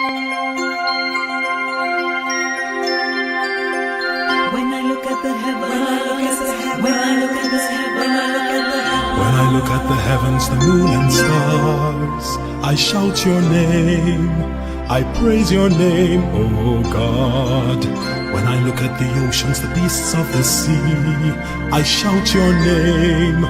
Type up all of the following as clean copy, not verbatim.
When I look at the heavens, when I look at the heavens, When I look at the heavens, the moon and stars, I shout your name, I praise your name, oh God. When I look at the oceans, the beasts of the sea, I shout your name,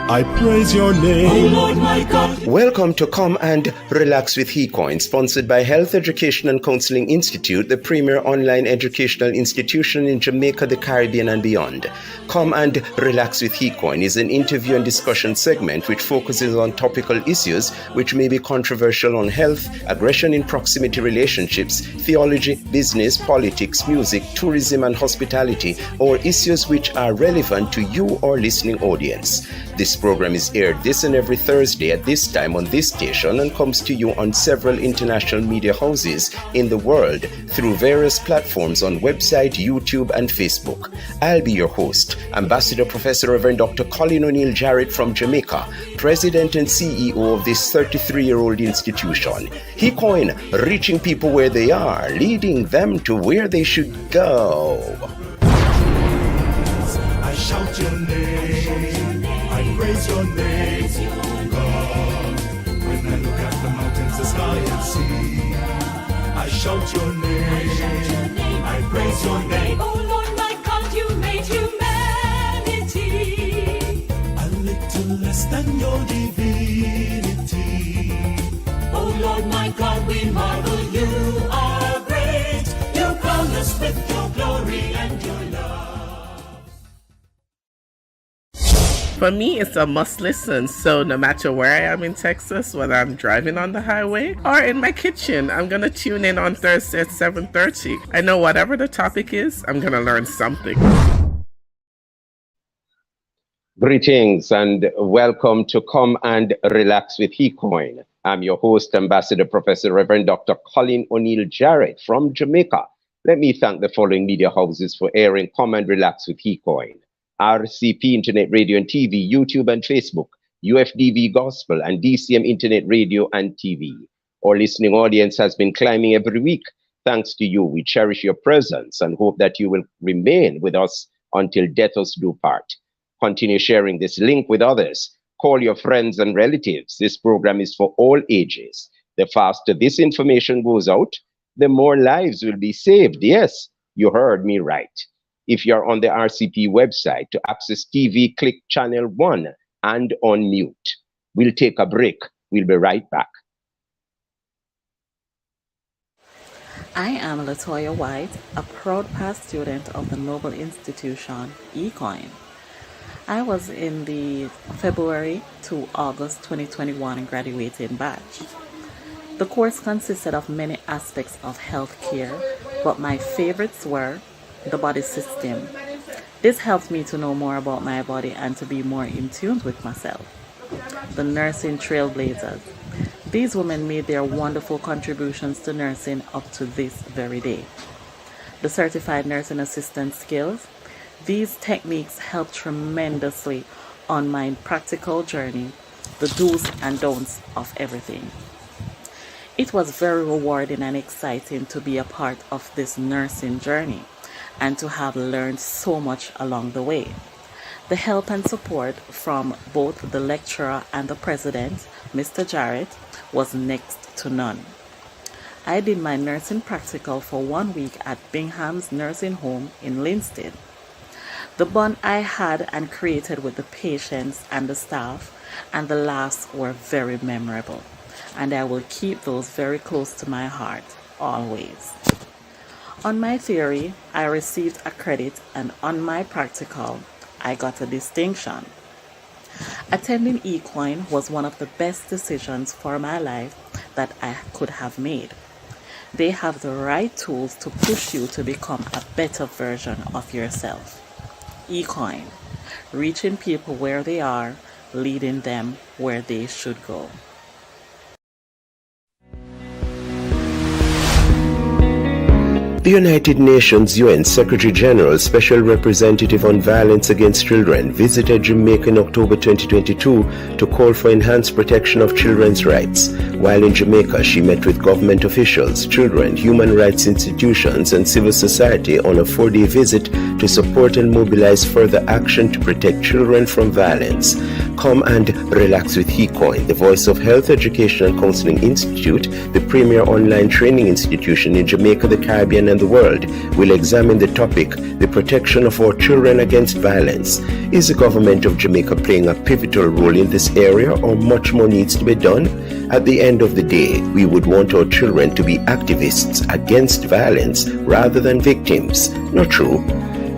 I praise your name, oh Lord my God. Welcome to Come and Relax with HeCoin, sponsored by Health Education and Counseling Institute, the premier online educational institution in Jamaica, the Caribbean and beyond. Come and Relax with HeCoin is an interview and discussion segment which focuses on topical issues which may be controversial on health, aggression in proximity relationships, theology, business, politics, music, tourism and hospitality, or issues which are relevant to you or listening audience. This program is aired this and every Thursday at this time on this station and comes to you on several international media houses in the world through various platforms on website, YouTube, and Facebook. I'll be your host, Ambassador Professor Reverend Dr. Colin O'Neill Jarrett from Jamaica, President and CEO of this 33-year-old institution. HeCoin, reaching people where they are, leading them to where they should go. I shout your name, I praise your name, oh God. When I look at the mountains, the sky and sea, I shout your name, I praise your name. Oh Lord my God, you made humanity A little less than your divinity. Oh Lord my God, we marvel, you are great. You crown us with your glory and your love. For me, it's a must listen, so no matter where I am in Texas, whether I'm driving on the highway or in my kitchen, I'm going to tune in on Thursday at 7:30. I know whatever the topic is, I'm going to learn something. Greetings and welcome to Come and Relax with HeCoin. I'm your host, Ambassador Professor Reverend Dr. Colin O'Neill Jarrett from Jamaica. Let me thank the following media houses for airing Come and Relax with HeCoin: RCP Internet Radio and TV, YouTube and Facebook, UFDV Gospel, and DCM Internet Radio and TV. Our listening audience has been climbing every week. Thanks to you, we cherish your presence and hope that you will remain with us until death us do part. Continue sharing this link with others. Call your friends and relatives. This program is for all ages. The faster this information goes out, the more lives will be saved. Yes, you heard me right. If you're on the RCP website, to access TV, click channel 1 and unmute. We'll take a break. We'll be right back. I am Latoya White, a proud past student of the Noble Institution, eCoin. I was in the February to August 2021 graduating batch. The course consisted of many aspects of healthcare, but my favorites were the body system. This helped me to know more about my body and to be more in tune with myself. The nursing trailblazers. These women made their wonderful contributions to nursing up to this very day. The certified nursing assistant skills. These techniques helped tremendously on my practical journey, the do's and don'ts of everything. It was very rewarding and exciting to be a part of this nursing journey and to have learned so much along the way. The help and support from both the lecturer and the president, Mr. Jarrett, was next to none. I did my nursing practical for 1 week at Bingham's nursing home in Linstead. The bond I had and created with the patients and the staff and the laughs were very memorable, and I will keep those very close to my heart always. On my theory, I received a credit, and on my practical, I got a distinction. Attending eCoin was one of the best decisions for my life that I could have made. They have the right tools to push you to become a better version of yourself. eCoin, reaching people where they are, leading them where they should go. The United Nations UN Secretary General Special Representative on Violence Against Children visited Jamaica in October 2022 to call for enhanced protection of children's rights. While in Jamaica, she met with government officials, children, human rights institutions, and civil society on a 4-day visit to support and mobilize further action to protect children from violence. Come and relax with HeCoin, the voice of Health Education and Counseling Institute, the premier online training institution in Jamaica, the Caribbean, and the world, will examine the topic, the protection of our children against violence. Is the government of Jamaica playing a pivotal role in this area, or much more needs to be done? At the end of the day, we would want our children to be activists against violence rather than victims. Not true?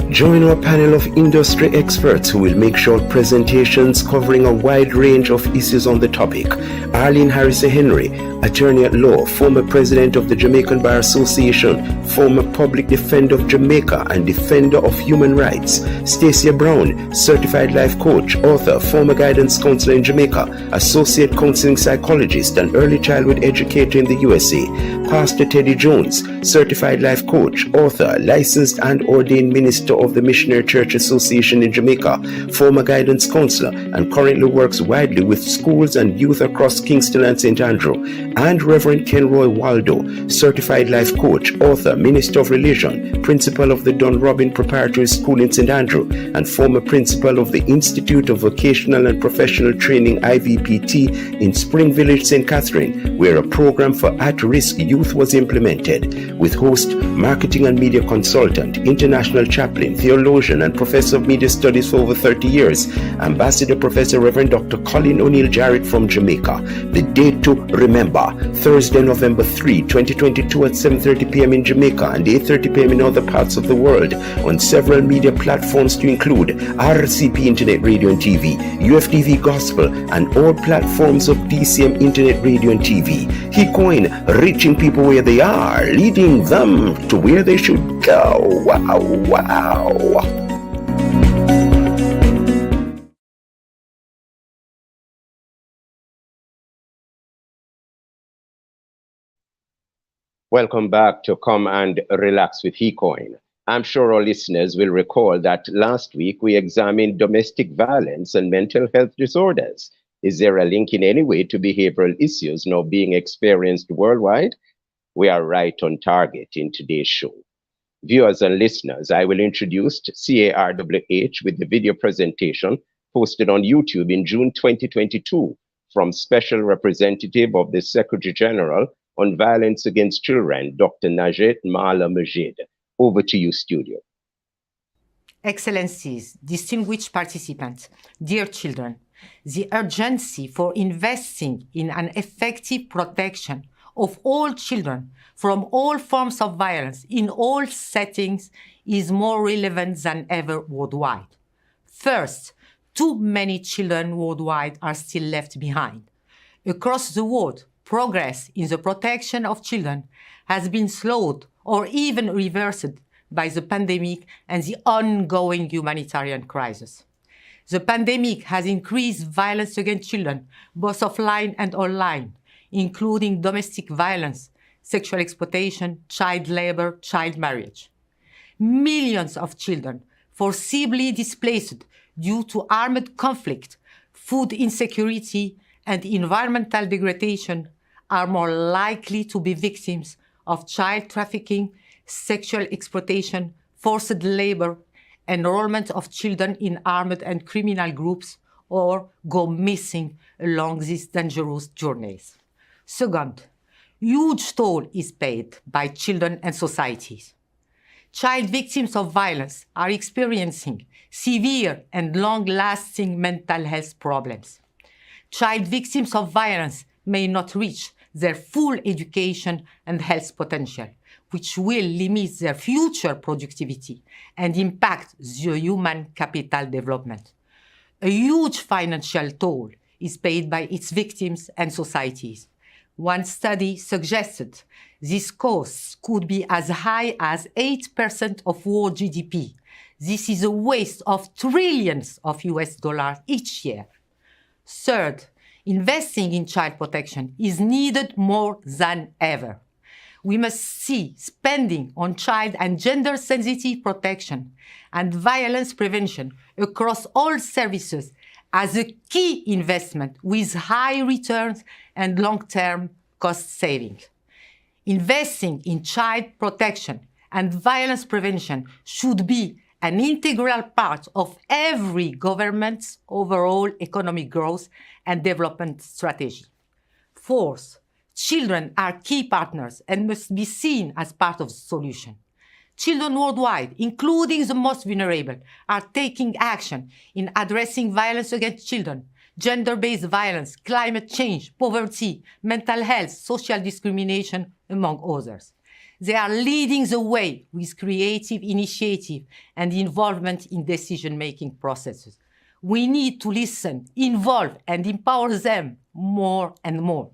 Join our panel of industry experts who will make short presentations covering a wide range of issues on the topic. Arlene Harrison Henry, attorney at law, former president of the Jamaican Bar Association, former public defender of Jamaica and defender of human rights. Stacia Brown, certified life coach, author, former guidance counselor in Jamaica, associate counseling psychologist and early childhood educator in the USA. Pastor Teddy Jones, certified life coach, author, licensed and ordained minister of the Missionary Church Association in Jamaica, former guidance counselor, and currently works widely with schools and youth across Kingston and St. Andrew. And Reverend Carwh Waldo, certified life coach, author, minister of religion, principal of the Don Robin Preparatory School in St. Andrew, and former principal of the Institute of Vocational and Professional Training IVPT in Spring Village, St. Catherine, where a program for at-risk youth was implemented, with host, marketing and media consultant, international chaplain, theologian, and professor of media studies for over 30 years, Ambassador Professor Reverend Dr. Colin O'Neill Jarrett from Jamaica. The date to remember, Thursday, November 3, 2022 at 7:30 p.m. in Jamaica and 8:30 p.m. in other parts of the world on several media platforms to include RCP Internet Radio and TV, UFTV Gospel, and all platforms of DCM Internet Radio and TV. HeCoin, reaching people where they are, leading them to where they should go. Wow, wow. Welcome back to Come and Relax with HeCoin. I'm sure our listeners will recall that last week we examined domestic violence and mental health disorders. Is there a link in any way to behavioral issues now being experienced worldwide? We are right on target in today's show. Viewers and listeners, I will introduce CARWH with the video presentation posted on YouTube in June 2022 from Special Representative of the Secretary General on Violence Against Children, Dr. Najet Mala Majid. Over to you, studio. Excellencies, distinguished participants, dear children, the urgency for investing in an effective protection of all children from all forms of violence in all settings is more relevant than ever worldwide. First, too many children worldwide are still left behind. Across the world, progress in the protection of children has been slowed or even reversed by the pandemic and the ongoing humanitarian crisis. The pandemic has increased violence against children, both offline and online, including domestic violence, sexual exploitation, child labor, child marriage. Millions of children forcibly displaced due to armed conflict, food insecurity, and environmental degradation are more likely to be victims of child trafficking, sexual exploitation, forced labor, enrollment of children in armed and criminal groups, or go missing along these dangerous journeys. Second, huge toll is paid by children and societies. Child victims of violence are experiencing severe and long-lasting mental health problems. Child victims of violence may not reach their full education and health potential, which will limit their future productivity and impact the human capital development. A huge financial toll is paid by its victims and societies. One study suggested these costs could be as high as 8% of world GDP. This is a waste of trillions of US dollars each year. Third, investing in child protection is needed more than ever. We must see spending on child and gender-sensitive protection and violence prevention across all services as a key investment with high returns and long-term cost saving. Investing in child protection and violence prevention should be an integral part of every government's overall economic growth and development strategy. Fourth, children are key partners and must be seen as part of the solution. Children worldwide, including the most vulnerable, are taking action in addressing violence against children, gender-based violence, climate change, poverty, mental health, social discrimination, among others. They are leading the way with creative initiative and involvement in decision-making processes. We need to listen, involve, and empower them more and more.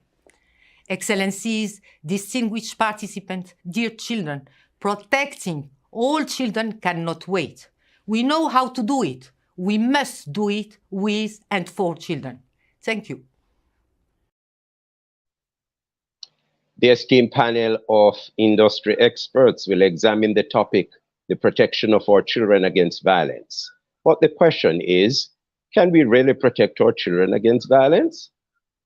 Excellencies, distinguished participants, dear children, protecting all children cannot wait. We know how to do it. We must do it with and for children. Thank you. The esteemed panel of industry experts will examine the topic, the protection of our children against violence. But the question is, can we really protect our children against violence?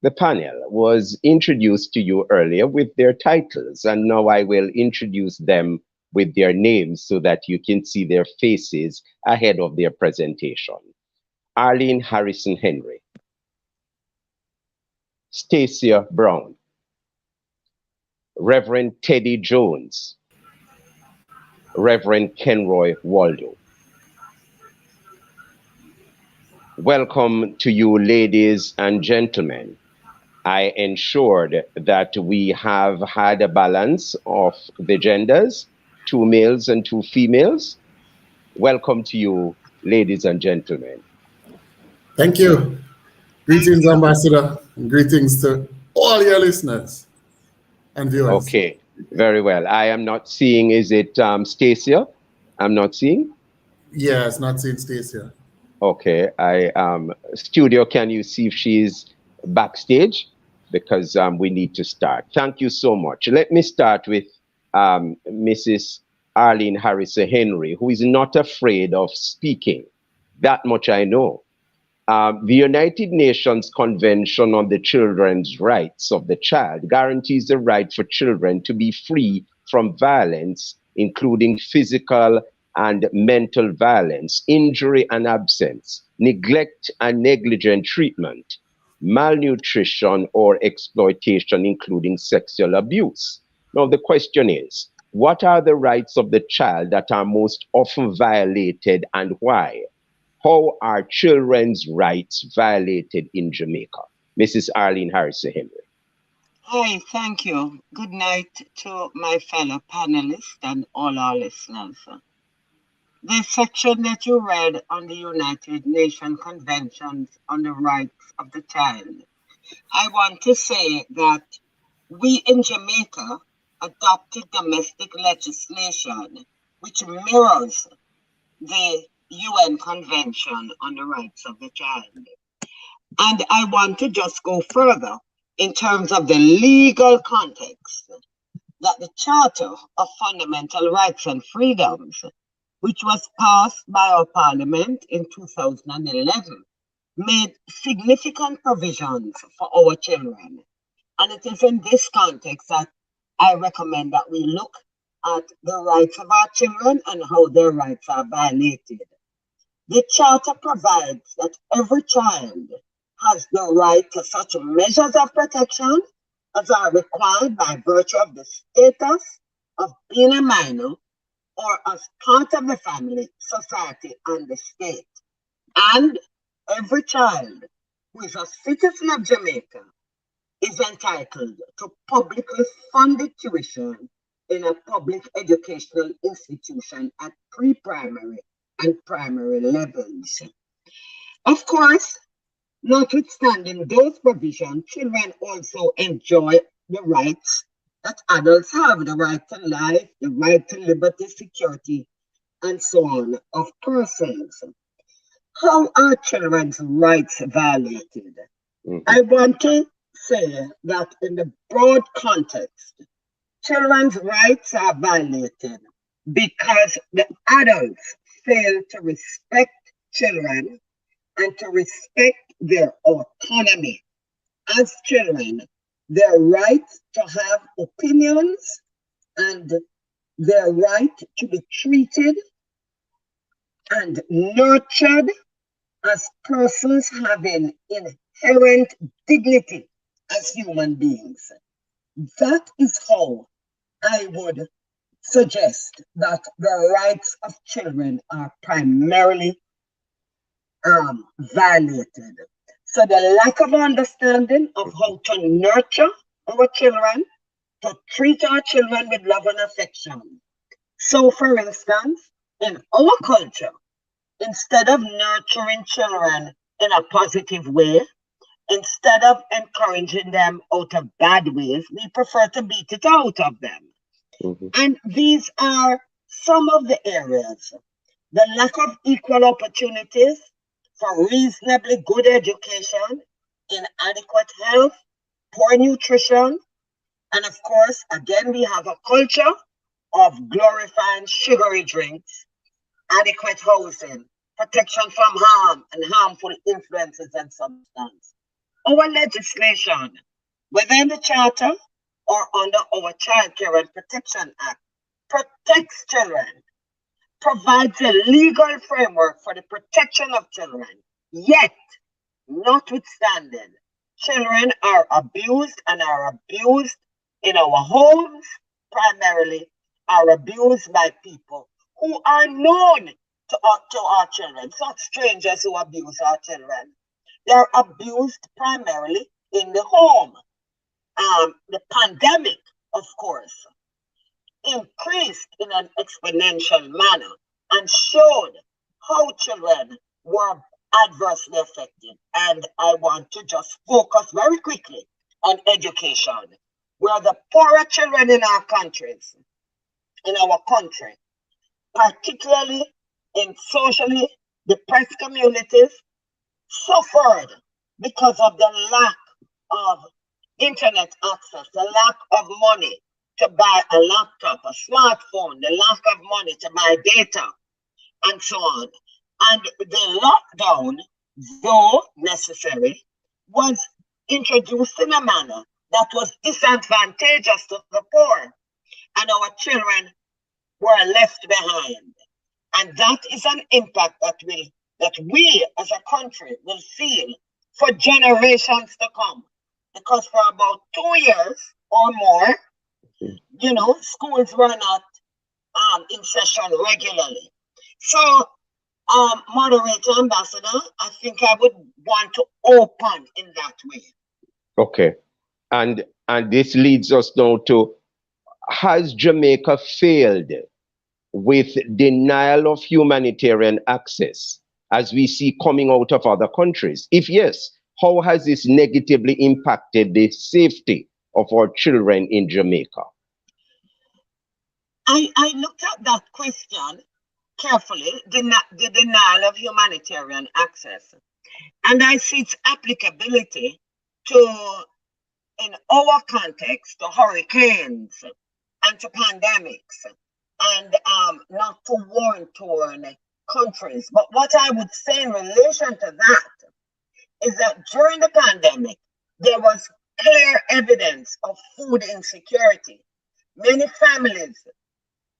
The panel was introduced to you earlier with their titles, and now I will introduce them with their names so that you can see their faces ahead of their presentation. Arlene Harrison Henry, Stacia Brown, Reverend Teddy Jones, Reverend Carwh Waldo. Welcome to you, ladies and gentlemen. I ensured that we have had a balance of the genders, 2 males and 2 females. Welcome to you, ladies and gentlemen. Thank you. Greetings, Ambassador, and greetings to all your listeners and viewers. Okay, very well. I am not seeing, is it Stacia? I'm not seeing? Yes, not seeing Stacia. Okay, studio, can you see if she's backstage? Because we need to start. Thank you so much. Let me start with Mrs. Arlene Harrison Henry, who is not afraid of speaking. That much I know. The United Nations Convention on the Children's Rights of the Child guarantees the right for children to be free from violence, including physical and mental violence, injury and absence, neglect and negligent treatment, malnutrition or exploitation, including sexual abuse. Now, the question is, what are the rights of the child that are most often violated and why? How are children's rights violated in Jamaica? Mrs. Arlene Harrison Henry. Hi, thank you. Good night to my fellow panelists and all our listeners. The section that you read on the United Nations Conventions on the Rights of the Child, I want to say that we in Jamaica adopted domestic legislation which mirrors the UN Convention on the Rights of the Child. And I want to just go further in terms of the legal context that the Charter of Fundamental Rights and Freedoms, which was passed by our Parliament in 2011, made significant provisions for our children. And it is in this context that I recommend that we look at the rights of our children and how their rights are violated. The Charter provides that every child has the right to such measures of protection as are required by virtue of the status of being a minor or as part of the family, society, and the state. And every child who is a citizen of Jamaica is entitled to publicly funded tuition in a public educational institution at pre-primary and primary levels. Of course, notwithstanding those provisions, children also enjoy the rights that adults have, the right to life, the right to liberty, security, and so on of persons. How are children's rights violated? I want to say that in the broad context, Children's rights are violated because the adults fail to respect children and to respect their autonomy as children, their right to have opinions and their right to be treated and nurtured as persons having inherent dignity as human beings. That is how I would suggest that the rights of children are primarily violated. So the lack of understanding of how to nurture our children, to treat our children with love and affection. So, for instance, in our culture, instead of nurturing children in a positive way, instead of encouraging them out of bad ways, we prefer to beat it out of them. And these are some of the areas. The lack of equal opportunities for reasonably good education, inadequate health, poor nutrition, and of course, again, we have a culture of glorifying sugary drinks, adequate housing, protection from harm and harmful influences and substances. Our legislation within the Charter or under our Child Care and Protection Act protects children, provides a legal framework for the protection of children. Yet, notwithstanding, children are abused and are abused in our homes, primarily are abused by people who are known to our children, not strangers who abuse our children. They're abused primarily in the home. The pandemic, of course, increased in an exponential manner and showed how children were adversely affected. And I want to just focus very quickly on education, where the poorer children in our country, particularly in socially depressed communities, suffered because of the lack of internet access, the lack of money to buy a laptop, a smartphone, the lack of money to buy data, and so on. And the lockdown, though necessary, was introduced in a manner that was disadvantageous to the poor, and our children were left behind. And that is an impact that we as a country will feel for generations to come. Because for about 2 years or more, schools were not in session regularly. So, moderator, ambassador, I think I would want to open in that way. Okay. And this leads us now to, has Jamaica failed with denial of humanitarian access, as we see coming out of other countries? If yes, how has this negatively impacted the safety of our children in Jamaica? I looked at that question carefully, the denial of humanitarian access, and I see its applicability to, in our context, to hurricanes and to pandemics, and not to war-torn countries. But what I would say in relation to that is that during the pandemic, there was clear evidence of food insecurity. Many families,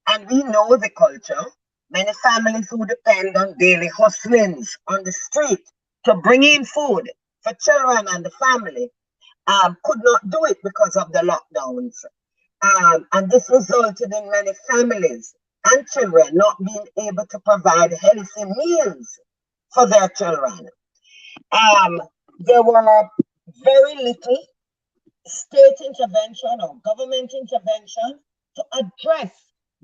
and we know the culture, many families who depend on daily hustlings on the street to bring in food for children and the family, could not do it because of the lockdowns. And this resulted in many families and children not being able to provide healthy meals for their children. There were very little state intervention or government intervention to address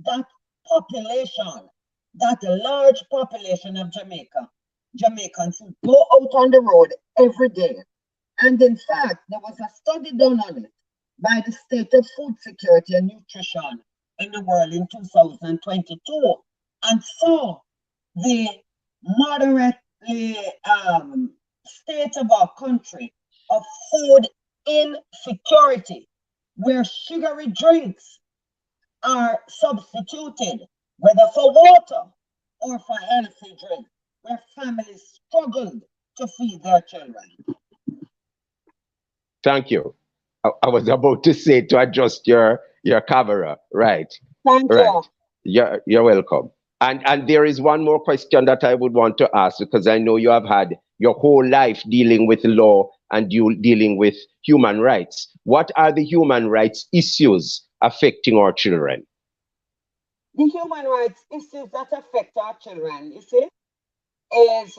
that population, that large population of Jamaicans who go out on the road every day. And in fact, there was a study done on it by the State of Food Security and Nutrition in the world in 2022, and saw the moderately state of our country of food insecurity, where sugary drinks are substituted, whether for water or for healthy drink, where families struggled to feed their children. Thank you. I was about to say to adjust your camera. Right. Thank Right. you. You're welcome. And there is one more question that I would want to ask, because I know you have had your whole life dealing with law and you dealing with human rights. What are the human rights issues affecting our children? The human rights issues that affect our children, you see, is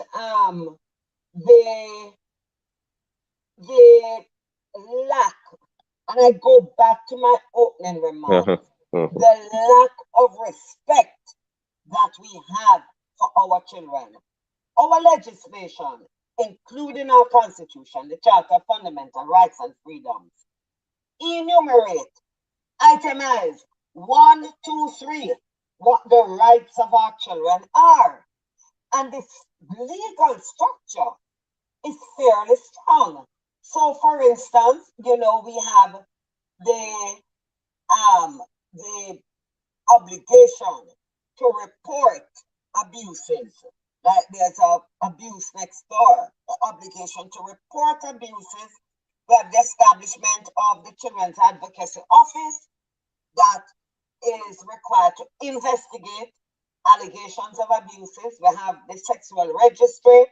the the lack, and I go back to my opening remarks, Uh-huh. Uh-huh. the lack of respect that we have for our children. Our legislation, including our constitution, the Charter of Fundamental Rights and Freedoms, enumerate, itemize 1, 2, 3 what the rights of our children are. And this legal structure is fairly strong. So, for instance, we have the obligation to report abuses. Like there's a abuse next door, the obligation to report abuses. We have the establishment of the Children's Advocacy Office that is required to investigate allegations of abuses. We have the sexual registry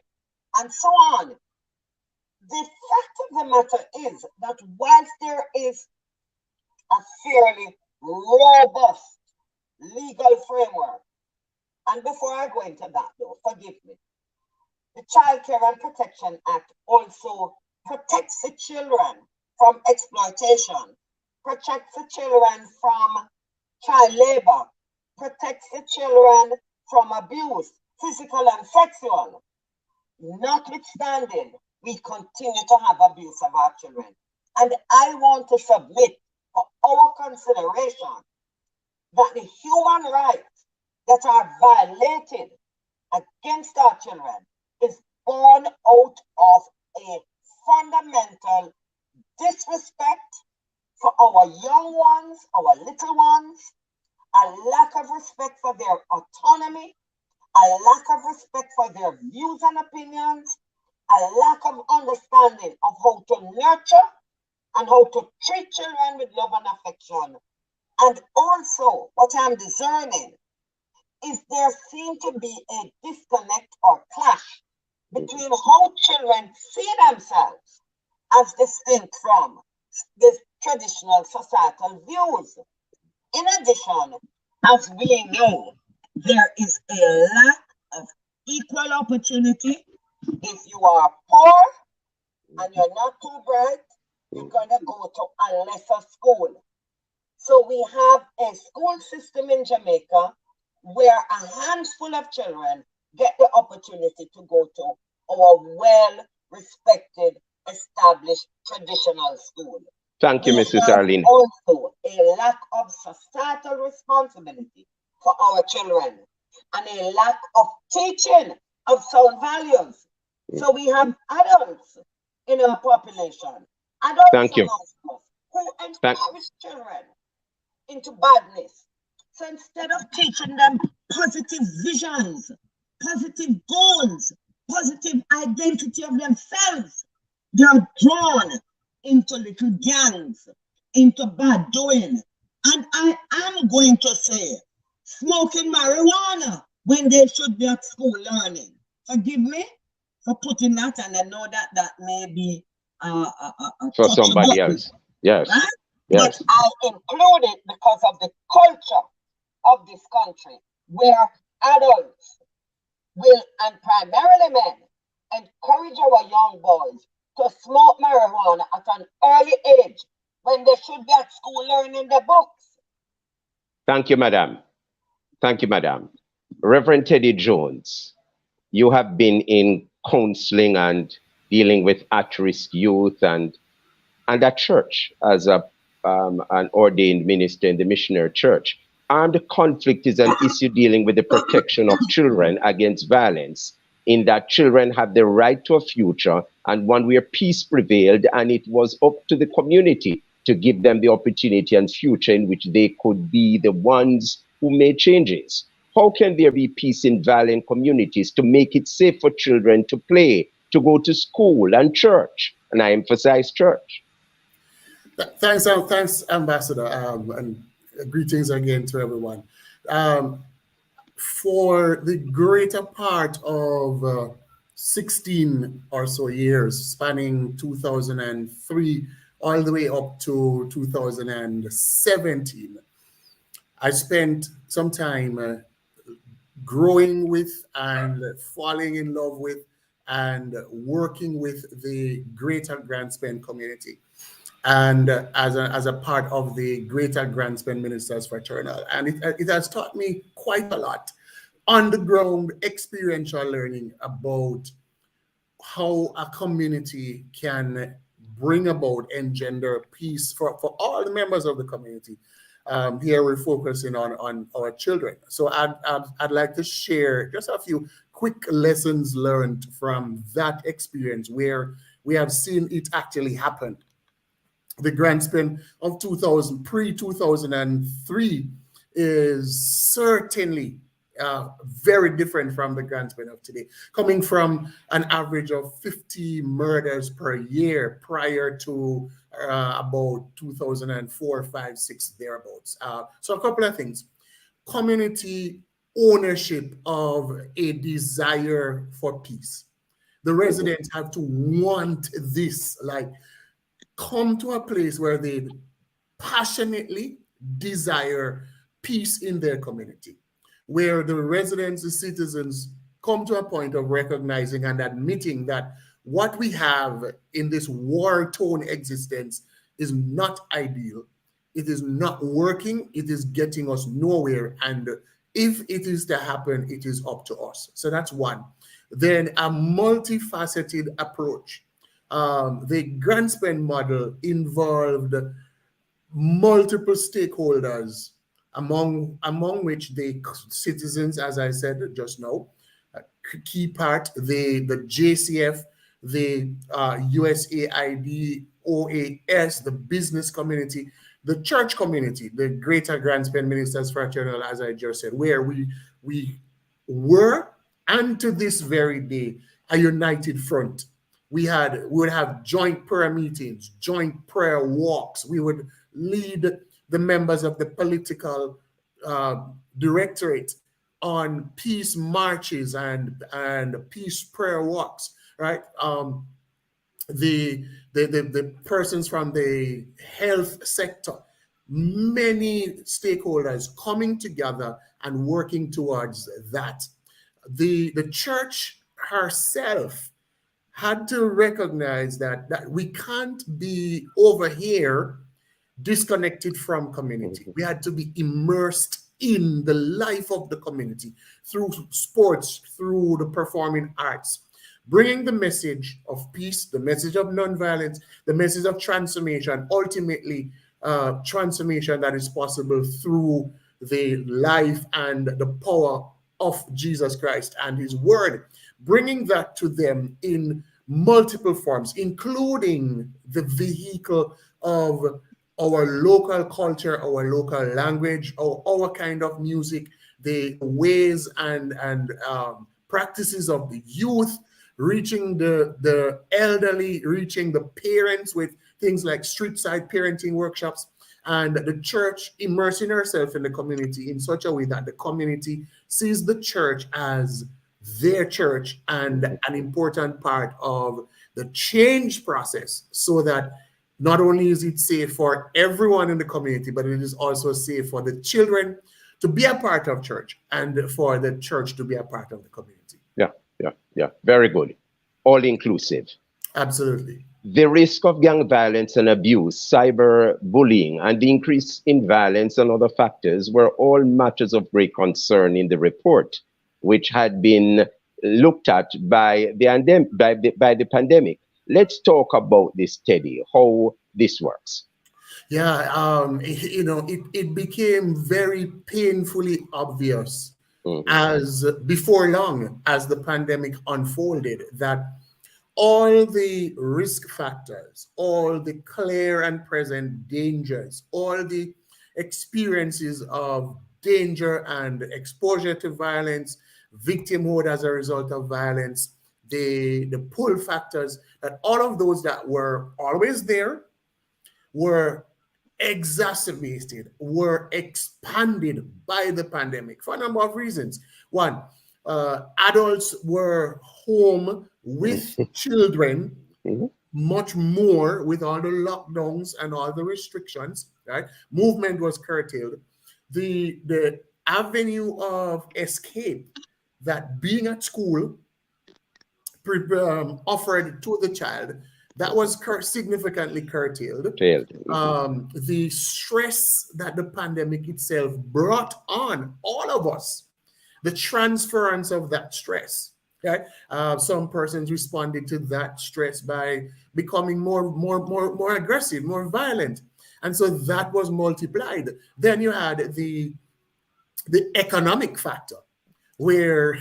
and so on. The fact of the matter is that whilst there is a fairly robust legal framework, and before I go into that though, forgive me, the Child Care and Protection Act also protects the children from exploitation, protects the children from child labor, protects the children from abuse, physical and sexual. Notwithstanding, we continue to have abuse of our children. And I want to submit for our consideration that the human rights that are violated against our children is born out of a fundamental disrespect for our young ones, our little ones, a lack of respect for their autonomy, a lack of respect for their views and opinions, a lack of understanding of how to nurture and how to treat children with love and affection. And also, what I'm discerning is there seems to be a disconnect or clash between how children see themselves as distinct from the traditional societal views. In addition, as we know, there is a lack of equal opportunity. If you are poor and you're not too bright, you're going to go to a lesser school. So we have a school system in Jamaica where a handful of children get the opportunity to go to our well-respected, established traditional school. Thank you, We Mrs. have Arlene. also a lack of societal responsibility for our children and a lack of teaching of sound values. So we have adults in our population, adults Thank you. amongst us, who Thank- encourage children into badness. So instead of teaching them positive visions, positive goals, positive identity of themselves, they are drawn into little gangs, into bad doing. And I am going to say, smoking marijuana when they should be at school learning. Forgive me for putting that, and I know that that may be For somebody else. Yes. right? Yes. But I include it because of the culture of this country, where adults will, and primarily men, encourage our young boys to smoke marijuana at an early age when they should be at school learning the books. Thank you, madam. Thank you, madam. Reverend Teddy Jones, you have been in counseling and dealing with at-risk youth and at church as an ordained minister in the missionary church. Armed conflict is an issue dealing with the protection of children against violence, in that children have the right to a future and one where peace prevailed, and it was up to the community to give them the opportunity and future in which they could be the ones who made changes? How can there be peace in violent communities to make it safe for children to play, to go to school and church? And I emphasize church. Thanks, Ambassador, and greetings again to everyone. For the greater part of 16 or so years, spanning 2003 all the way up to 2017, I spent some time growing with and falling in love with and working with the greater Grand Spend community, and as a part of the Greater Grand Spend Ministers Fraternal. And it has taught me quite a lot on the ground experiential learning about how a community can bring about, engender peace for all the members of the community. Here we're focusing on our children. So I'd like to share just a few quick lessons learned from that experience where we have seen it actually happen. The Grand Spend of pre-2003 is certainly very different from the Grand Spend of today, coming from an average of 50 murders per year prior to about 2004, 5, 6, thereabouts. So a couple of things. Community ownership of a desire for peace. The residents have to want this, like, come to a place where they passionately desire peace in their community, where the residents, the citizens come to a point of recognizing and admitting that what we have in this war-torn existence is not ideal. It is not working. It is getting us nowhere. And if it is to happen, it is up to us. So that's one. Then a multifaceted approach. The Grand Spend model involved multiple stakeholders, among which the citizens, as I said just now, a key part, the JCF, the USAID, OAS, the business community, the church community, the Greater Grand Spend Ministers Fraternal, as I just said, where we were, and to this very day, a united front. We would have joint prayer meetings, joint prayer walks. We would lead the members of the political directorate on peace marches and peace prayer walks, right? The persons from the health sector, many stakeholders coming together and working towards that. The church herself had to recognize that we can't be over here disconnected from community. We had to be immersed in the life of the community through sports, through the performing arts, bringing the message of peace, the message of nonviolence, the message of transformation, ultimately transformation that is possible through the life and the power of Jesus Christ and his word, bringing that to them in multiple forms, including the vehicle of our local culture, our local language, our kind of music, the ways and practices of the youth, reaching the elderly, reaching the parents with things like street side parenting workshops, and the church immersing herself in the community in such a way that the community sees the church as their church and an important part of the change process, so that not only is it safe for everyone in the community, but it is also safe for the children to be a part of church and for the church to be a part of the community. Yeah. Very good. All inclusive. Absolutely. The risk of gang violence and abuse, cyber bullying, and the increase in violence and other factors were all matters of great concern in the report, which had been looked at by the pandemic. Let's talk about this, Teddy, how this works. Yeah, it became very painfully obvious as before long as the pandemic unfolded that all the risk factors, all the clear and present dangers, all the experiences of danger and exposure to violence, victimhood as a result of violence, the pull factors, that all of those that were always there were exacerbated, were expanded by the pandemic for a number of reasons. One, adults were home with children much more with all the lockdowns and all the restrictions, right? Movement was curtailed. The avenue of escape that being at school offered to the child, that was significantly curtailed. The stress that the pandemic itself brought on all of us, the transference of that stress, right? Some persons responded to that stress by becoming more aggressive, more violent, and so that was multiplied. Then you had the economic factor, where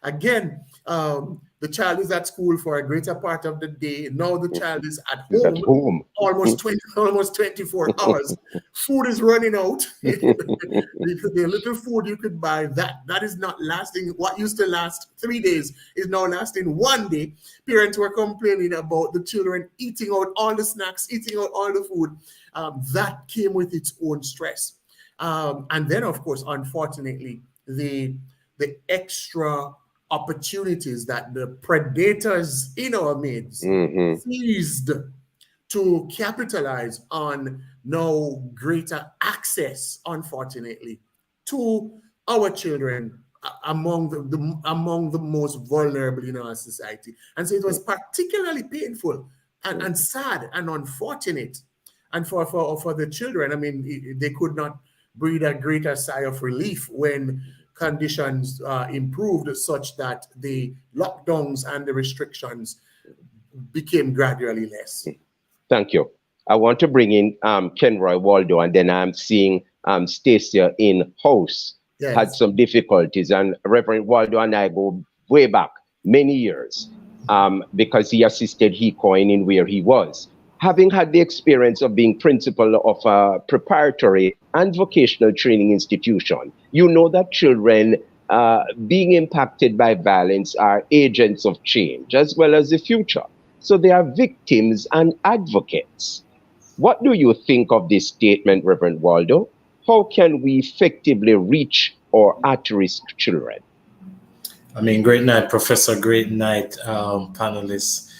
again, the child is at school for a greater part of the day. Now the child is at home, almost 24 hours. Food is running out. The little food you could buy, that is not lasting. What used to last 3 days is now lasting 1 day. Parents were complaining about the children eating out all the snacks, eating out all the food. That came with its own stress. And then, of course, unfortunately, the extra opportunities that the predators in our midst seized to capitalize on now greater access, unfortunately, to our children among the most vulnerable in our society. And so it was particularly painful and sad and unfortunate. And for the children, I mean, they could not breathe a greater sigh of relief when conditions improved such that the lockdowns and the restrictions became gradually less. Thank you. I want to bring in Carwh Waldo, and then I'm seeing Stacia in house. Yes. Had some difficulties, and Reverend Waldo and I go way back many years because he assisted Hecoin in where he was. Having had the experience of being principal of a preparatory and vocational training institution, you know that children being impacted by violence are agents of change as well as the future. So they are victims and advocates. What do you think of this statement, Reverend Waldo? How can we effectively reach our at-risk children? I mean, great night, Professor. Great night, panelists.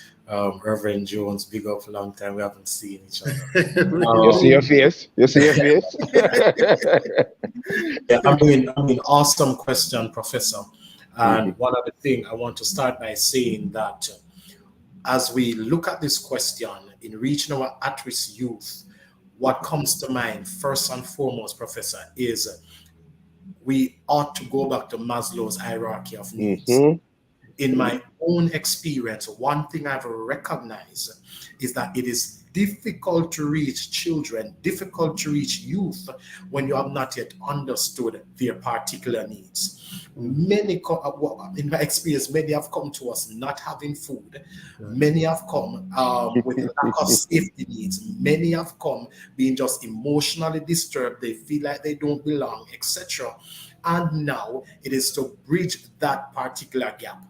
Reverend Jones, big up, long time we haven't seen each other. You see your face? You see your face? Yeah, I mean, awesome question, Professor. And one of the things I want to start by saying that as we look at this question in reaching our at-risk youth, what comes to mind first and foremost, Professor, is we ought to go back to Maslow's hierarchy of needs. In my own experience, one thing I've recognized is that it is difficult to reach children, difficult to reach youth when you have not yet understood their particular needs. Many, in my experience, many have come to us not having food. Many have come with lack of safety needs. Many have come being just emotionally disturbed. They feel like they don't belong, etc. And now it is to bridge that particular gap.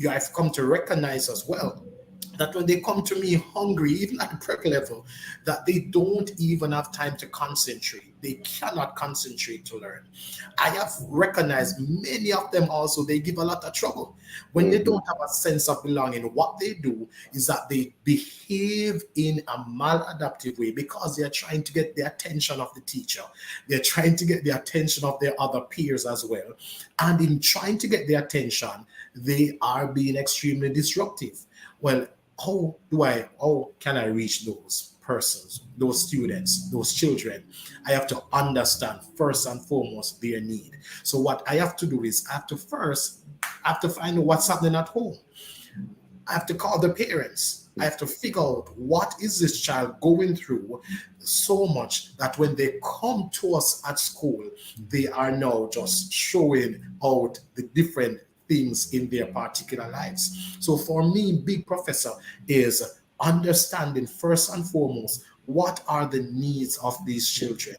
I've come to recognize as well that when they come to me hungry, even at the prep level, that they don't even have time to concentrate. They cannot concentrate to learn. I have recognized many of them also, they give a lot of trouble. When they don't have a sense of belonging, what they do is that they behave in a maladaptive way because they're trying to get the attention of the teacher. They're trying to get the attention of their other peers as well. And in trying to get their attention, they are being extremely disruptive. Well, how can I reach those persons, those students, those children? I have to understand first and foremost their need. So what I have to do is I have to find out what's happening at home. I have to call the parents. I have to figure out what is this child going through so much that when they come to us at school, they are now just showing out the different things in their particular lives. So for me, big professor is understanding first and foremost what are the needs of these children.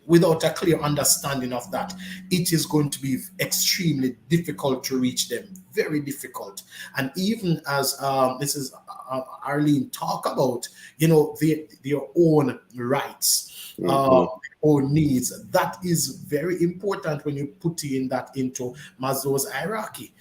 Without a clear understanding of that, it is going to be extremely difficult to reach them, very difficult. And even as Mrs. Arlene talk about, their own rights, own needs, that is very important when you put in that into Maslow's hierarchy.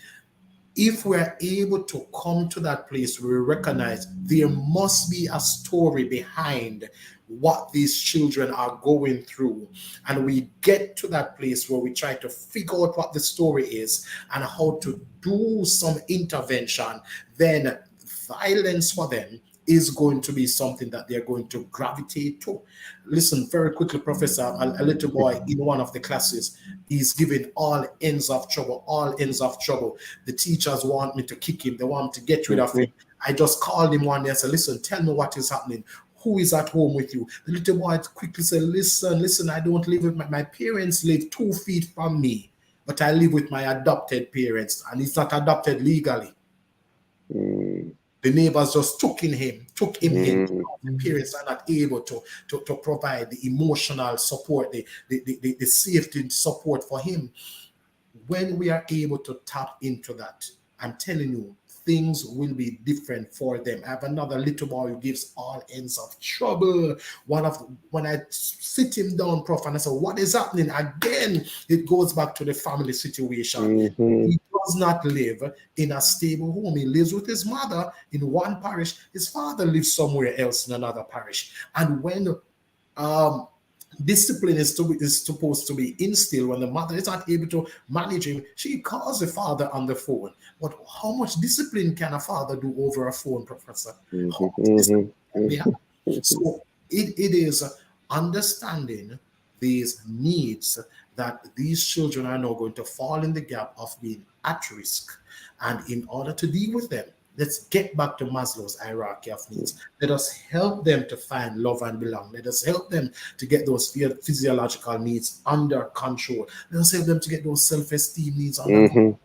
If we're able to come to that place where we recognize there must be a story behind what these children are going through, and we get to that place where we try to figure out what the story is and how to do some intervention, then violence for them is going to be something that they're going to gravitate to. Listen, very quickly, Professor, a little boy in one of the classes is giving all ends of trouble, all ends of trouble. The teachers want me to kick him. They want me to get rid of him. I just called him one day and said, listen, tell me what is happening. Who is at home with you? The little boy quickly said, listen, I don't live with my parents live 2 feet from me, but I live with my adopted parents, and he's not adopted legally. The neighbors just took him in. The parents are not able to provide the emotional support, the safety support for him. When we are able to tap into that, I'm telling you, things will be different for them. I have another little boy who gives all ends of trouble. When I sit him down, Prof, and I say, what is happening? Again, it goes back to the family situation. He does not live in a stable home. He lives with his mother in one parish. His father lives somewhere else in another parish. And when discipline is supposed to be instilled, when the mother is not able to manage him, she calls the father on the phone. But how much discipline can a father do over a phone, Professor? So it is understanding these needs that these children are now going to fall in the gap of being at risk. And in order to deal with them, let's get back to Maslow's hierarchy of needs. Let us help them to find love and belong. Let us help them to get those physiological needs under control. Let us help them to get those self-esteem needs under control.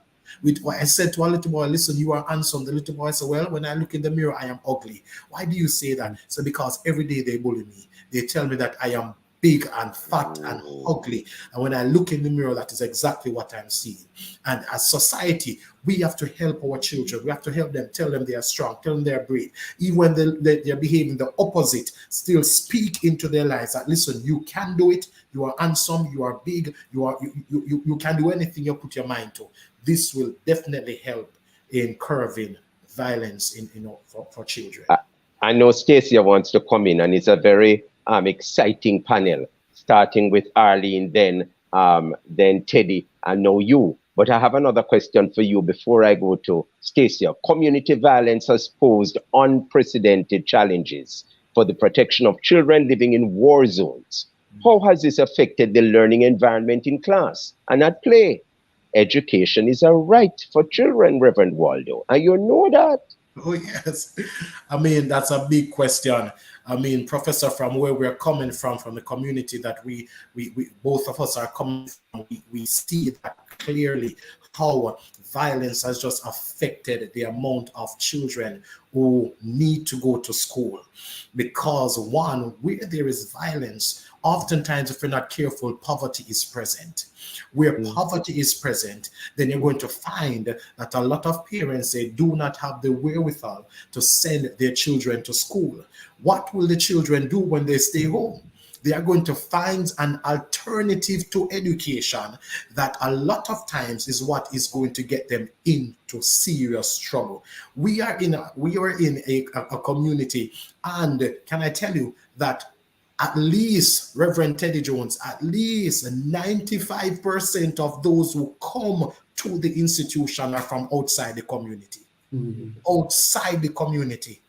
With what I said to a little boy, listen, you are handsome. The little boy said, well, when I look in the mirror, I am ugly. Why do you say that? So because every day they bully me. They tell me that I am big and fat and ugly. And when I look in the mirror, that is exactly what I'm seeing. And as society, we have to help our children. We have to help them, tell them they are strong, tell them they are brave. Even when they're behaving the opposite, still speak into their lives that, listen, you can do it. You are handsome, you are big, you can do anything you put your mind to. This will definitely help in curbing violence for children. I know Stacia wants to come in, and it's a very exciting panel, starting with Arlene, then Teddy, and now you. But I have another question for you before I go to Stacia. Community violence has posed unprecedented challenges for the protection of children living in war zones. How has this affected the learning environment in class and at play? Education is a right for children, Reverend Waldo, and you know that. Oh, yes. I mean, that's a big question. I mean, Professor, from where we're coming from the community that we both of us are coming from, we see that clearly how violence has just affected the amount of children who need to go to school. Because one, where there is violence, oftentimes, if we're not careful, poverty is present. Where poverty is present, then you're going to find that a lot of parents, they do not have the wherewithal to send their children to school. What will the children do when they stay home? They are going to find an alternative to education that a lot of times is what is going to get them into serious trouble. We are in a community, and can I tell you that at least, Reverend Teddy Jones, at least 95% of those who come to the institution are from outside the community. Outside the community.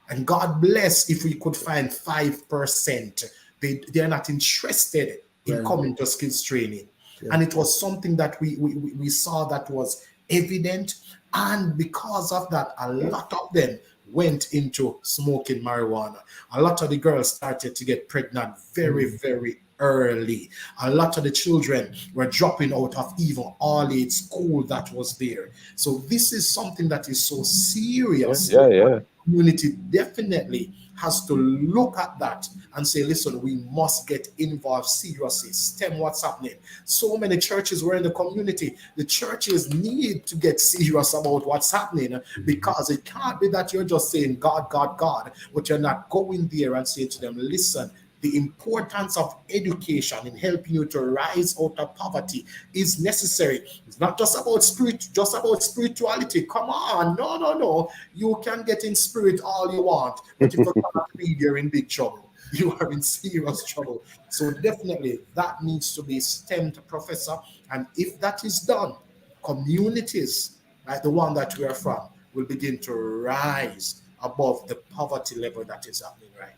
And God bless if we could find 5%. They are not interested in coming to skills training. And it was something that we saw that was evident. And because of that, a lot of them went into smoking marijuana. A lot of the girls started to get pregnant very, very early. A lot of the children were dropping out of even all age school that was there. So this is something that is so serious. Yeah. Community definitely has to look at that and say, listen, we must get involved seriously, stem what's happening. So many churches were in the community. The churches need to get serious about what's happening, because it can't be that you're just saying God, God, God, but you're not going there and saying to them, listen, the importance of education in helping you to rise out of poverty is necessary. It's not just about spirituality. Come on, no. You can get in spirit all you want, but if you cannot read, you're in big trouble. You are in serious trouble. So definitely that needs to be stemmed, Professor. And if that is done, communities like the one that we are from will begin to rise above the poverty level that is happening right now.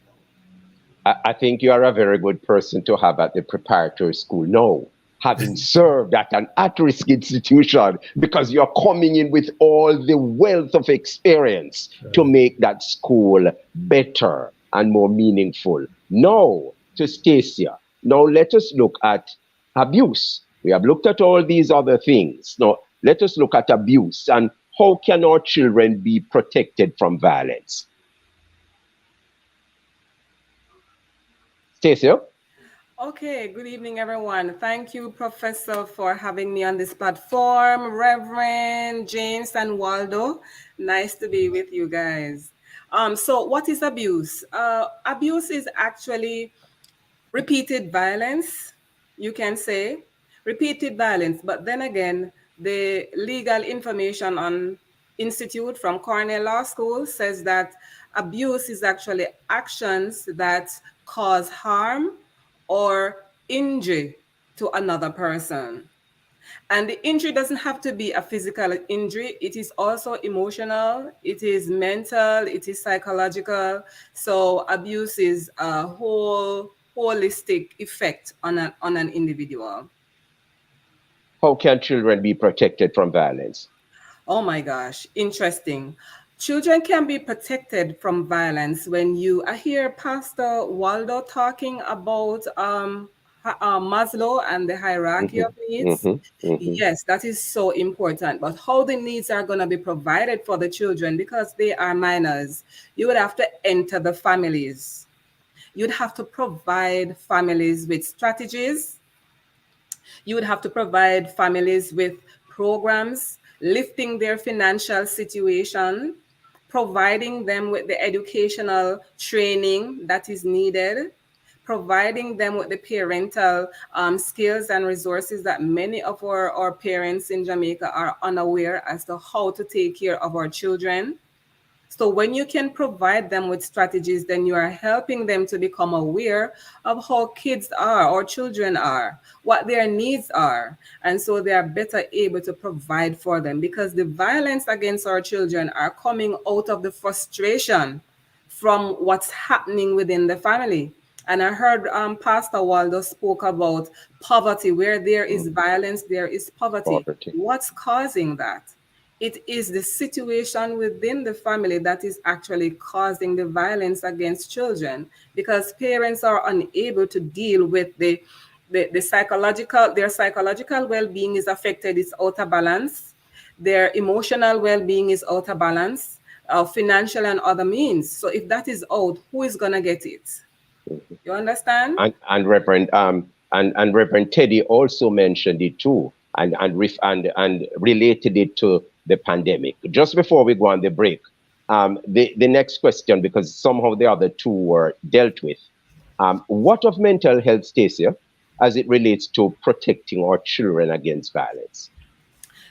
I think you are a very good person to have at the preparatory school. No, having served at an at-risk institution, because you're coming in with all the wealth of experience to make that school better and more meaningful. Now, to Stacia, now let us look at abuse. We have looked at all these other things. Now, let us look at abuse and how can our children be protected from violence? Stacia? Okay, good evening, everyone. Thank you, Professor, for having me on this platform. Reverend James and Waldo, nice to be with you guys. So what is abuse? Abuse is actually repeated violence, you can say. Repeated violence, but then again, the legal information on Institute from Cornell Law School says that abuse is actually actions that cause harm or injury to another person. And the injury doesn't have to be a physical injury. It is also emotional, it is mental, it is psychological. So abuse is a whole holistic effect on an individual. How can children be protected from violence? Oh my gosh, interesting. Children can be protected from violence when I hear Pastor Waldo talking about Maslow and the hierarchy of needs. Yes, that is so important. But how the needs are going to be provided for the children, because they are minors, you would have to enter the families. You'd have to provide families with strategies. You would have to provide families with programs, lifting their financial situation, providing them with the educational training that is needed, providing them with the parental skills and resources that many of our parents in Jamaica are unaware as to how to take care of our children. So when you can provide them with strategies, then you are helping them to become aware of how kids are or children are, what their needs are. And so they are better able to provide for them, because the violence against our children are coming out of the frustration from what's happening within the family. And I heard Pastor Waldo spoke about poverty. Where there is violence, there is poverty. What's causing that? It is the situation within the family that is actually causing the violence against children, because parents are unable to deal with the their psychological well-being is affected, it's out of balance. Their emotional well-being is out of balance, financial and other means. So if that is out, who is gonna get it? You understand? And Reverend Teddy also mentioned it too, and related it to the pandemic. Just before we go on the break, the next question, because somehow the other two were dealt with. What of mental health, Stacia, as it relates to protecting our children against violence?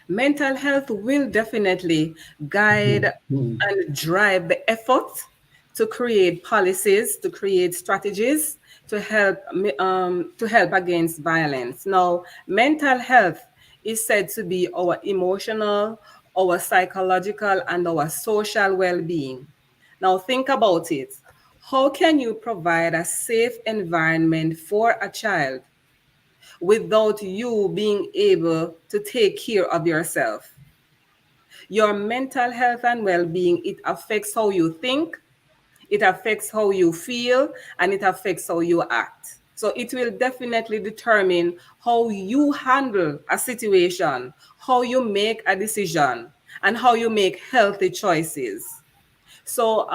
Mental health will definitely guide and drive the effort to create policies, to create strategies to help against violence. Now, mental health is said to be our emotional, our psychological, and our social well-being. Now, think about it. How can you provide a safe environment for a child without you being able to take care of yourself? Your mental health and well-being, it affects how you think, it affects how you feel, and it affects how you act. So it will definitely determine how you handle a situation, how you make a decision, and how you make healthy choices. So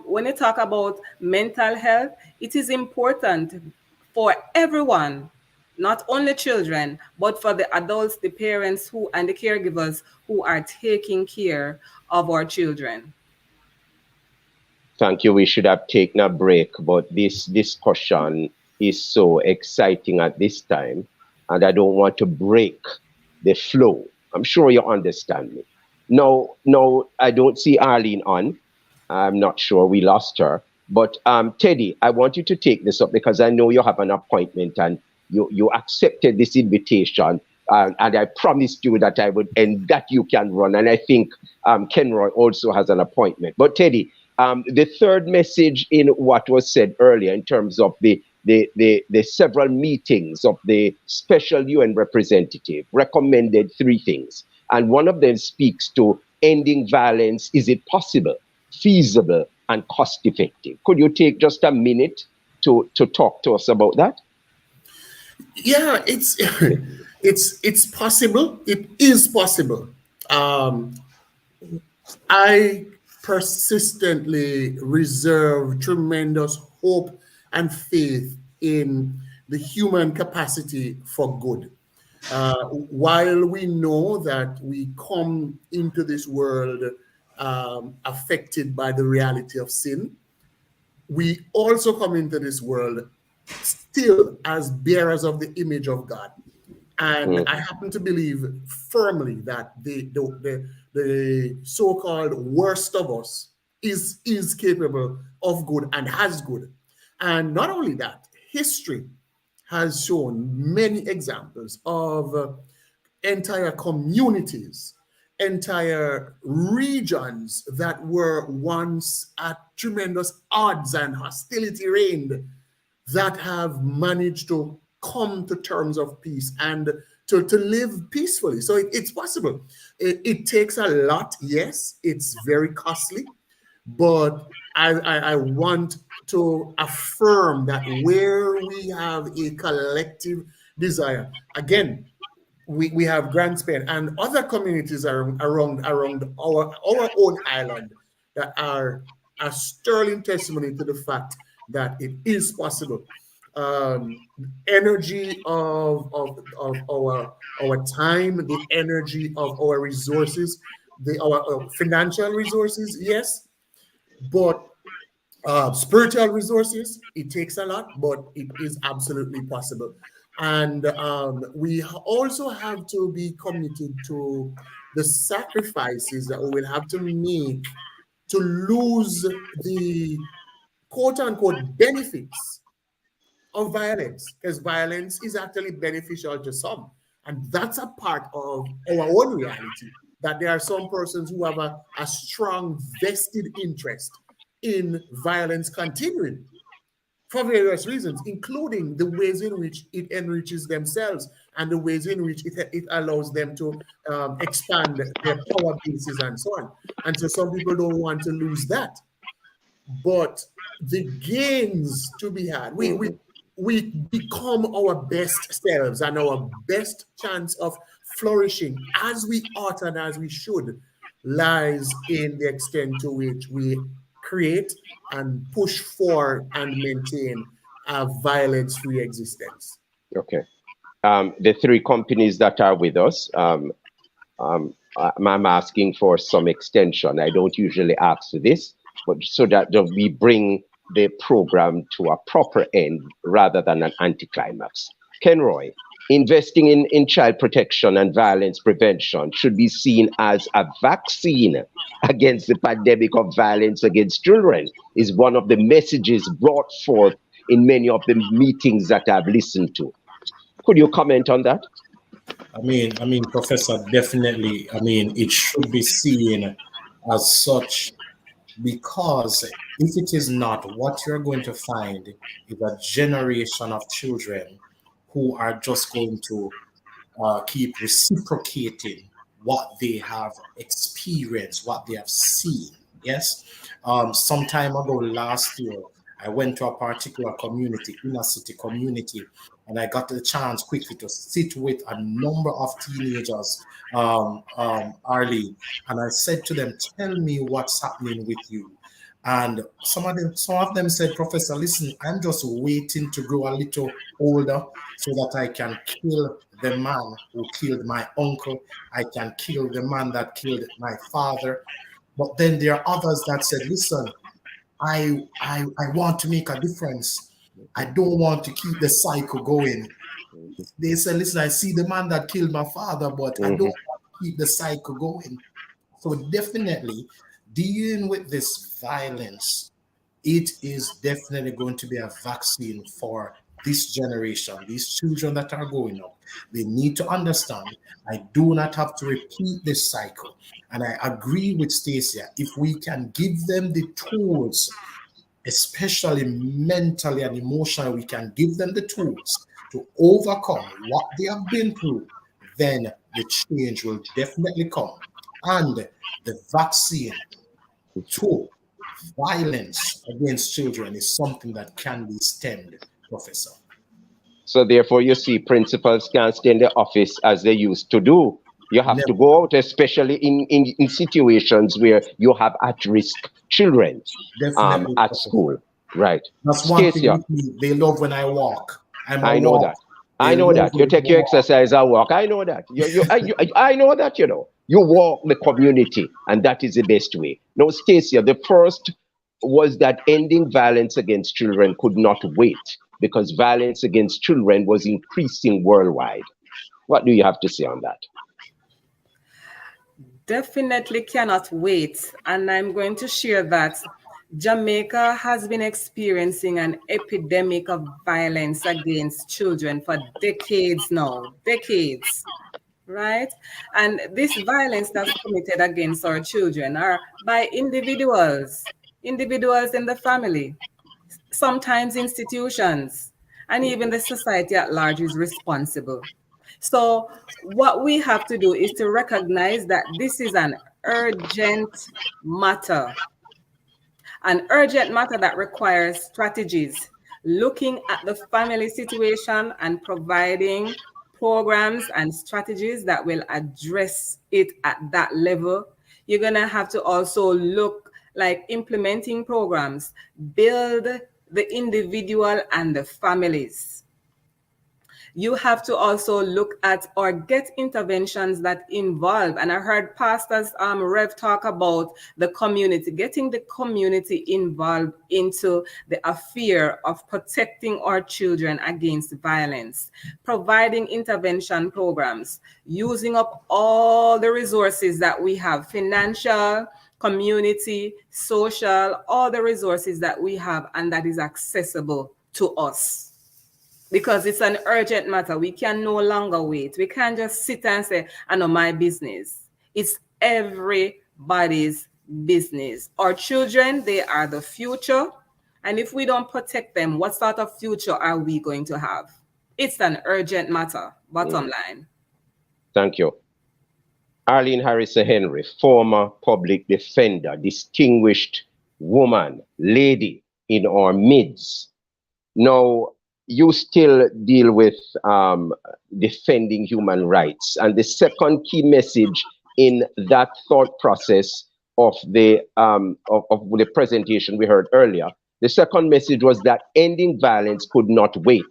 when you talk about mental health, it is important for everyone, not only children, but for the adults, the parents who and the caregivers who are taking care of our children. Thank you. We should have taken a break, but this discussion is so exciting at this time, and I don't want to break the flow. I'm sure you understand me. No, I don't see Arlene on. I'm not sure we lost her. But Teddy, I want you to take this up because I know you have an appointment and you accepted this invitation. And I promised you that I would, and that you can run. And I think Kenroy also has an appointment. But Teddy, the third message in what was said earlier in terms of the several meetings of the special UN representative recommended three things. And one of them speaks to ending violence. Is it possible, feasible, and cost effective? Could you take just a minute to talk to us about that? Yeah, it's possible. It is possible. I persistently reserve tremendous hope and faith in the human capacity for good. While we know that we come into this world affected by the reality of sin, we also come into this world still as bearers of the image of God. And I happen to believe firmly that the so-called worst of us is capable of good and has good. And not only that, history has shown many examples of entire communities, entire regions that were once at tremendous odds and hostility reigned that have managed to come to terms of peace and to live peacefully. So it's possible. It takes a lot, yes, it's very costly, but I want to affirm that where we have a collective desire, again, we have Grand Spain and other communities around our own island that are a sterling testimony to the fact that it is possible. Energy of our time, the energy of our resources, our financial resources, yes, but spiritual resources, it takes a lot, but it is absolutely possible. And we also have to be committed to the sacrifices that we will have to make to lose the quote unquote benefits of violence, because violence is actually beneficial to some. And that's a part of our own reality, that there are some persons who have a strong vested interest in violence continuing for various reasons, including the ways in which it enriches themselves and the ways in which it allows them to expand their power bases and so on. And so some people don't want to lose that. But the gains to be had, we become our best selves, and our best chance of flourishing as we ought and as we should lies in the extent to which we create and push for and maintain a violence-free existence. Okay. The three companies that are with us, I'm asking for some extension. I don't usually ask for this, but so that we bring the program to a proper end rather than an anticlimax. Kenroy, investing in child protection and violence prevention should be seen as a vaccine against the pandemic of violence against children, is one of the messages brought forth in many of the meetings that I've listened to. Could you comment on that? I mean, Professor, definitely. I mean, it should be seen as such, because if it is not, what you're going to find is a generation of children who are just going to keep reciprocating what they have experienced, what they have seen. Yes. Some time ago last year, I went to a particular community, inner city community, and I got the chance quickly to sit with a number of teenagers, Arlene, and I said to them, "Tell me what's happening with you." And some of them said, "Professor, listen, I'm just waiting to grow a little older so that I can kill the man who killed my uncle. I can kill the man that killed my father." But then there are others that said, "Listen, I want to make a difference. I don't want to keep the cycle going." They said, "Listen, I see the man that killed my father, but I don't want to keep the cycle going." So definitely dealing with this violence, it is definitely going to be a vaccine for this generation, these children that are growing up. They need to understand I do not have to repeat this cycle. And I agree with Stacia. If we can give them the tools, especially mentally and emotionally, we can give them the tools to overcome what they have been through, then the change will definitely come. And the vaccine to violence against children is something that can be stemmed, Professor. So therefore, you see, principals can't stay in the office as they used to do. You have to go out, especially in situations where you have at-risk children at school. Right. That's one thing they love when I walk. I know that. I know that. You take your exercise and walk. I know that. I know that, you know. You walk the community, and that is the best way. Now, Stacia, the first was that ending violence against children could not wait because violence against children was increasing worldwide. What do you have to say on that? Definitely cannot wait. And I'm going to share that Jamaica has been experiencing an epidemic of violence against children for decades now. Decades. Right? And this violence that's committed against our children are by individuals in the family, sometimes institutions, and even the society at large is responsible. So what we have to do is to recognize that this is an urgent matter that requires strategies, looking at the family situation and providing programs and strategies that will address it at that level. You're going to have to also look like implementing programs, build the individual and the families. You have to also look at or get interventions that involve, and I heard Pastors Rev talk about the community, getting the community involved into the affair of protecting our children against violence, providing intervention programs, using up all the resources that we have, financial, community, social, all the resources that we have and that is accessible to us. Because it's an urgent matter. We can no longer wait. We can't just sit and say, I know my business. It's everybody's business. Our children, they are the future. And if we don't protect them, what sort of future are we going to have? It's an urgent matter, bottom line. Thank you. Arlene Harrison Henry, former public defender, distinguished woman, lady in our midst. Now, you still deal with defending human rights. And the second key message in that thought process of the presentation we heard earlier, the second message was that ending violence could not wait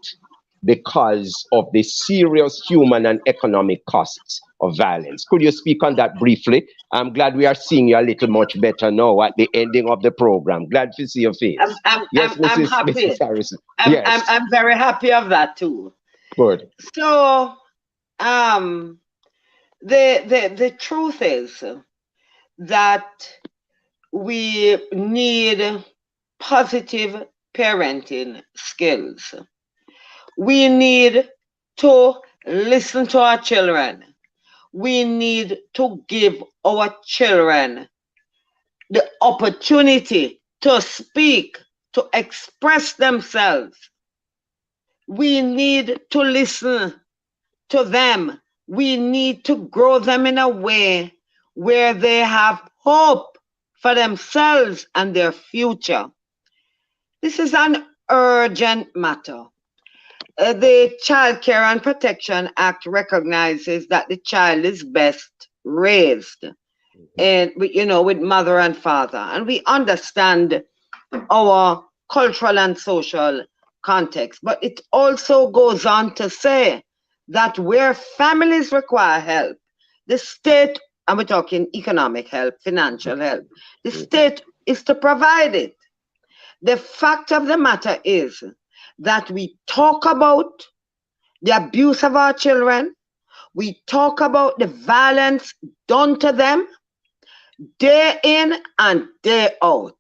because of the serious human and economic costs of violence. Could you speak on that briefly? I'm glad we are seeing you a little much better now at the ending of the program. Glad to see your face. I'm happy. Mrs. Harrison. I'm very happy of that too. Good. So, the truth is that we need positive parenting skills. We need to listen to our children. We need to give our children the opportunity to speak, to express themselves. We need to listen to them. We need to grow them in a way where they have hope for themselves and their future. This is an urgent matter. The Child Care and Protection Act recognizes that the child is best raised and with mother and father, and we understand our cultural and social context, but it also goes on to say that where families require help, the state, and we're talking economic help, financial help, the state is to provide it. The fact of the matter is that we talk about the abuse of our children, we talk about the violence done to them day in and day out,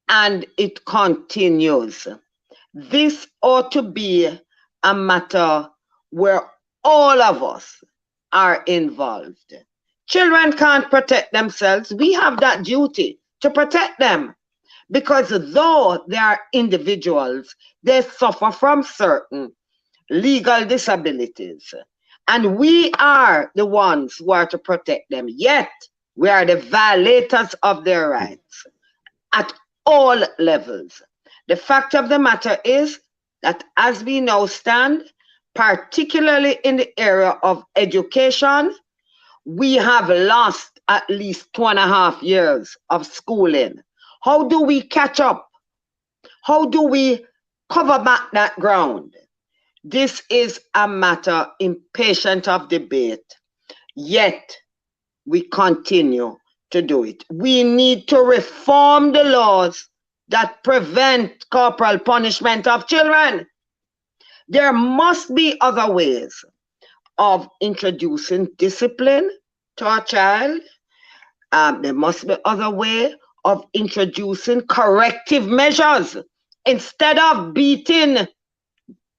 and it continues. This ought to be a matter where all of us are involved. Children can't protect themselves. We have that duty to protect them, because though they are individuals, they suffer from certain legal disabilities. And we are the ones who are to protect them. Yet, we are the violators of their rights at all levels. The fact of the matter is that as we now stand, particularly in the area of education, we have lost at least 2.5 years of schooling. How do we catch up? How do we cover back that ground? This is a matter impatient of debate, yet we continue to do it. We need to reform the laws that prevent corporal punishment of children. There must be other ways of introducing discipline to a child. There must be other way of introducing corrective measures instead of beating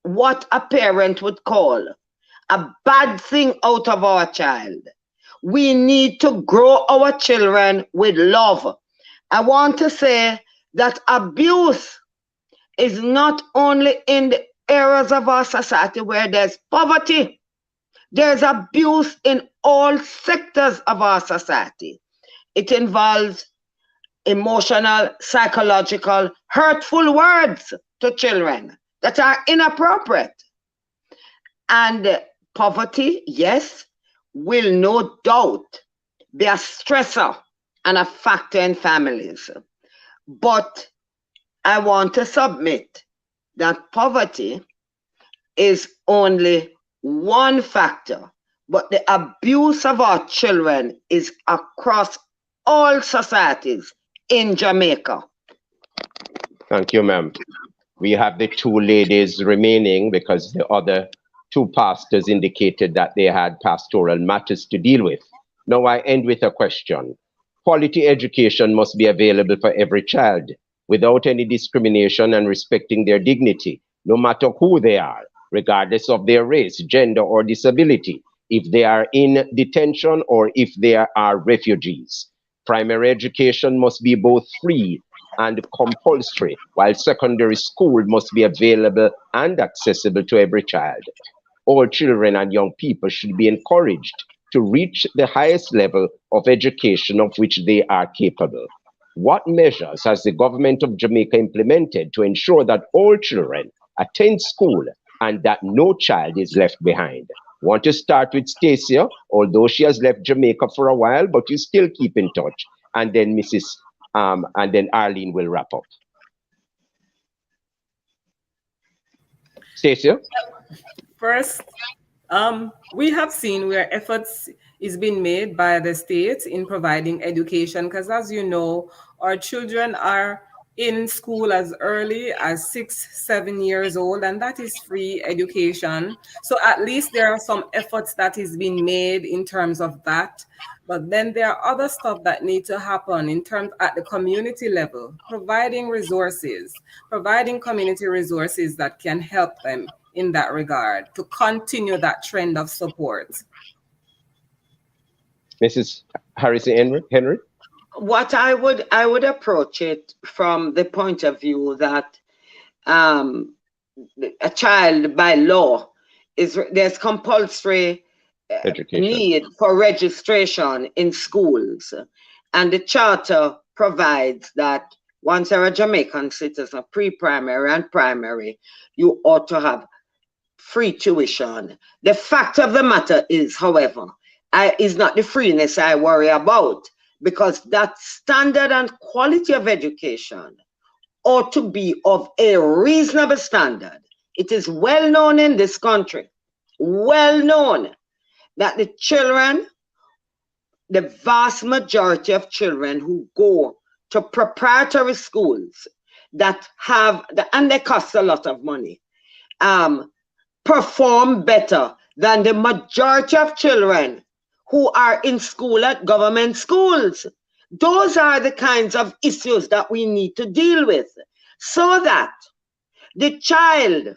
what a parent would call a bad thing out of our child. We need to grow our children with love. I want to say that abuse is not only in the areas of our society where there's poverty. There's abuse in all sectors of our society. It involves emotional, psychological, hurtful words to children that are inappropriate. And poverty, yes, will no doubt be a stressor and a factor in families. But I want to submit that poverty is only one factor, but the abuse of our children is across all societies in Jamaica. Thank you, ma'am. We have the two ladies remaining because the other two pastors indicated that they had pastoral matters to deal with. Now I end with a question. Quality education must be available for every child without any discrimination and respecting their dignity, no matter who they are, regardless of their race, gender, or disability, if they are in detention or if they are refugees. Primary education must be both free and compulsory, while secondary school must be available and accessible to every child. All children and young people should be encouraged to reach the highest level of education of which they are capable. What measures has the government of Jamaica implemented to ensure that all children attend school and that no child is left behind? Want to start with Stacia, although she has left Jamaica for a while, but you still keep in touch. And then and then Arlene will wrap up. Stacia? First, we have seen where efforts is being made by the state in providing education, because as you know, our children are in school as early as 6-7 years old, and that is free education. So at least there are some efforts that is being made in terms of that. But then there are other stuff that need to happen in terms at the community level, providing resources, providing community resources that can help them in that regard to continue that trend of support. Mrs. Harrison Henry? What I would approach it from the point of view that a child by law there's compulsory need for registration in schools, and the charter provides that once you're a Jamaican citizen, pre-primary and primary, you ought to have free tuition. The fact of the matter is, however, is not the freeness I worry about, because that standard and quality of education ought to be of a reasonable standard. It is well known in this country, well known, that the vast majority of children who go to preparatory schools that have, and they cost a lot of money, perform better than the majority of children who are in school at government schools. Those are the kinds of issues that we need to deal with, so that the child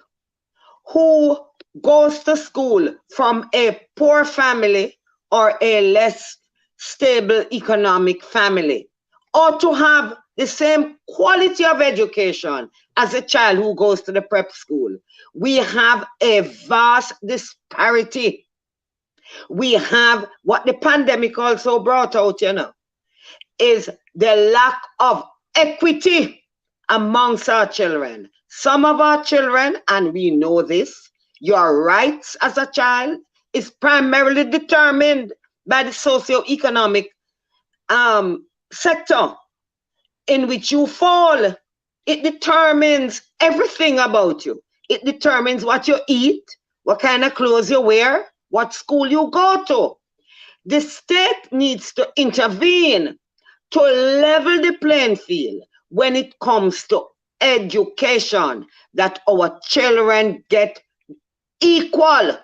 who goes to school from a poor family or a less stable economic family ought to have the same quality of education as a child who goes to the prep school. We have a vast disparity. We have what the pandemic also brought out, is the lack of equity amongst our children. Some of our children, and we know this, your rights as a child is primarily determined by the socio-economic sector in which you fall. It determines everything about you. It determines what you eat, what kind of clothes you wear, what school you go to. The state needs to intervene to level the playing field when it comes to education, that our children get equal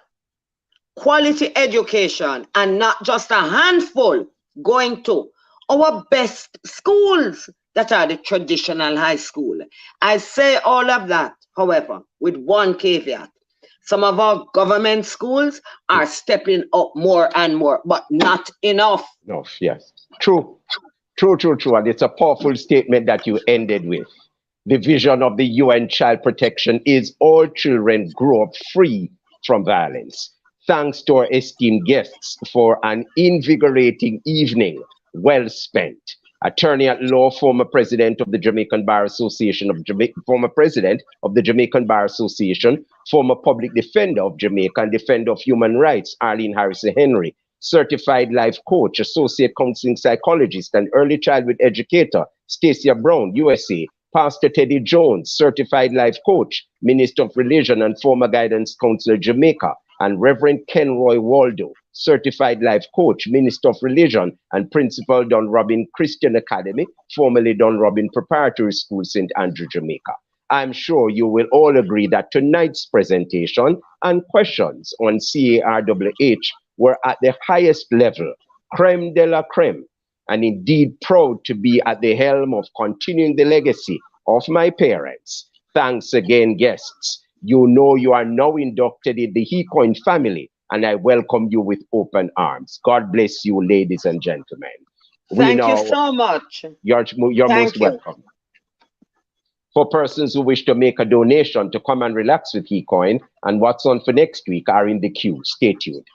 quality education and not just a handful going to our best schools that are the traditional high school. I say all of that, however, with one caveat. Some of our government schools are stepping up more and more, but not enough. Enough, yes. True. And it's a powerful statement that you ended with. The vision of the UN Child Protection is all children grow up free from violence. Thanks to our esteemed guests for an invigorating evening, well spent. Attorney at law, former president of the Jamaican Bar Association former president of the Jamaican Bar Association, former public defender of Jamaica and defender of human rights, Arlene Harrison Henry, certified life coach, associate counseling psychologist, and early childhood educator, Stacia Brown, USA, Pastor Teddy Jones, certified life coach, minister of religion and former guidance counselor, Jamaica, and Reverend Carwh Waldo, certified life coach, minister of religion, and principal Don Robin Christian Academy, formerly Don Robin Preparatory School, St. Andrew, Jamaica. I'm sure you will all agree that tonight's presentation and questions on CARWH were at the highest level, creme de la creme, and indeed proud to be at the helm of continuing the legacy of my parents. Thanks again, guests. You know you are now inducted in the Hecoin family, and I welcome you with open arms. God bless you, ladies and gentlemen. Thank you so much. You're most welcome. For persons who wish to make a donation to come and relax with Hecoin and what's on for next week are in the queue. Stay tuned.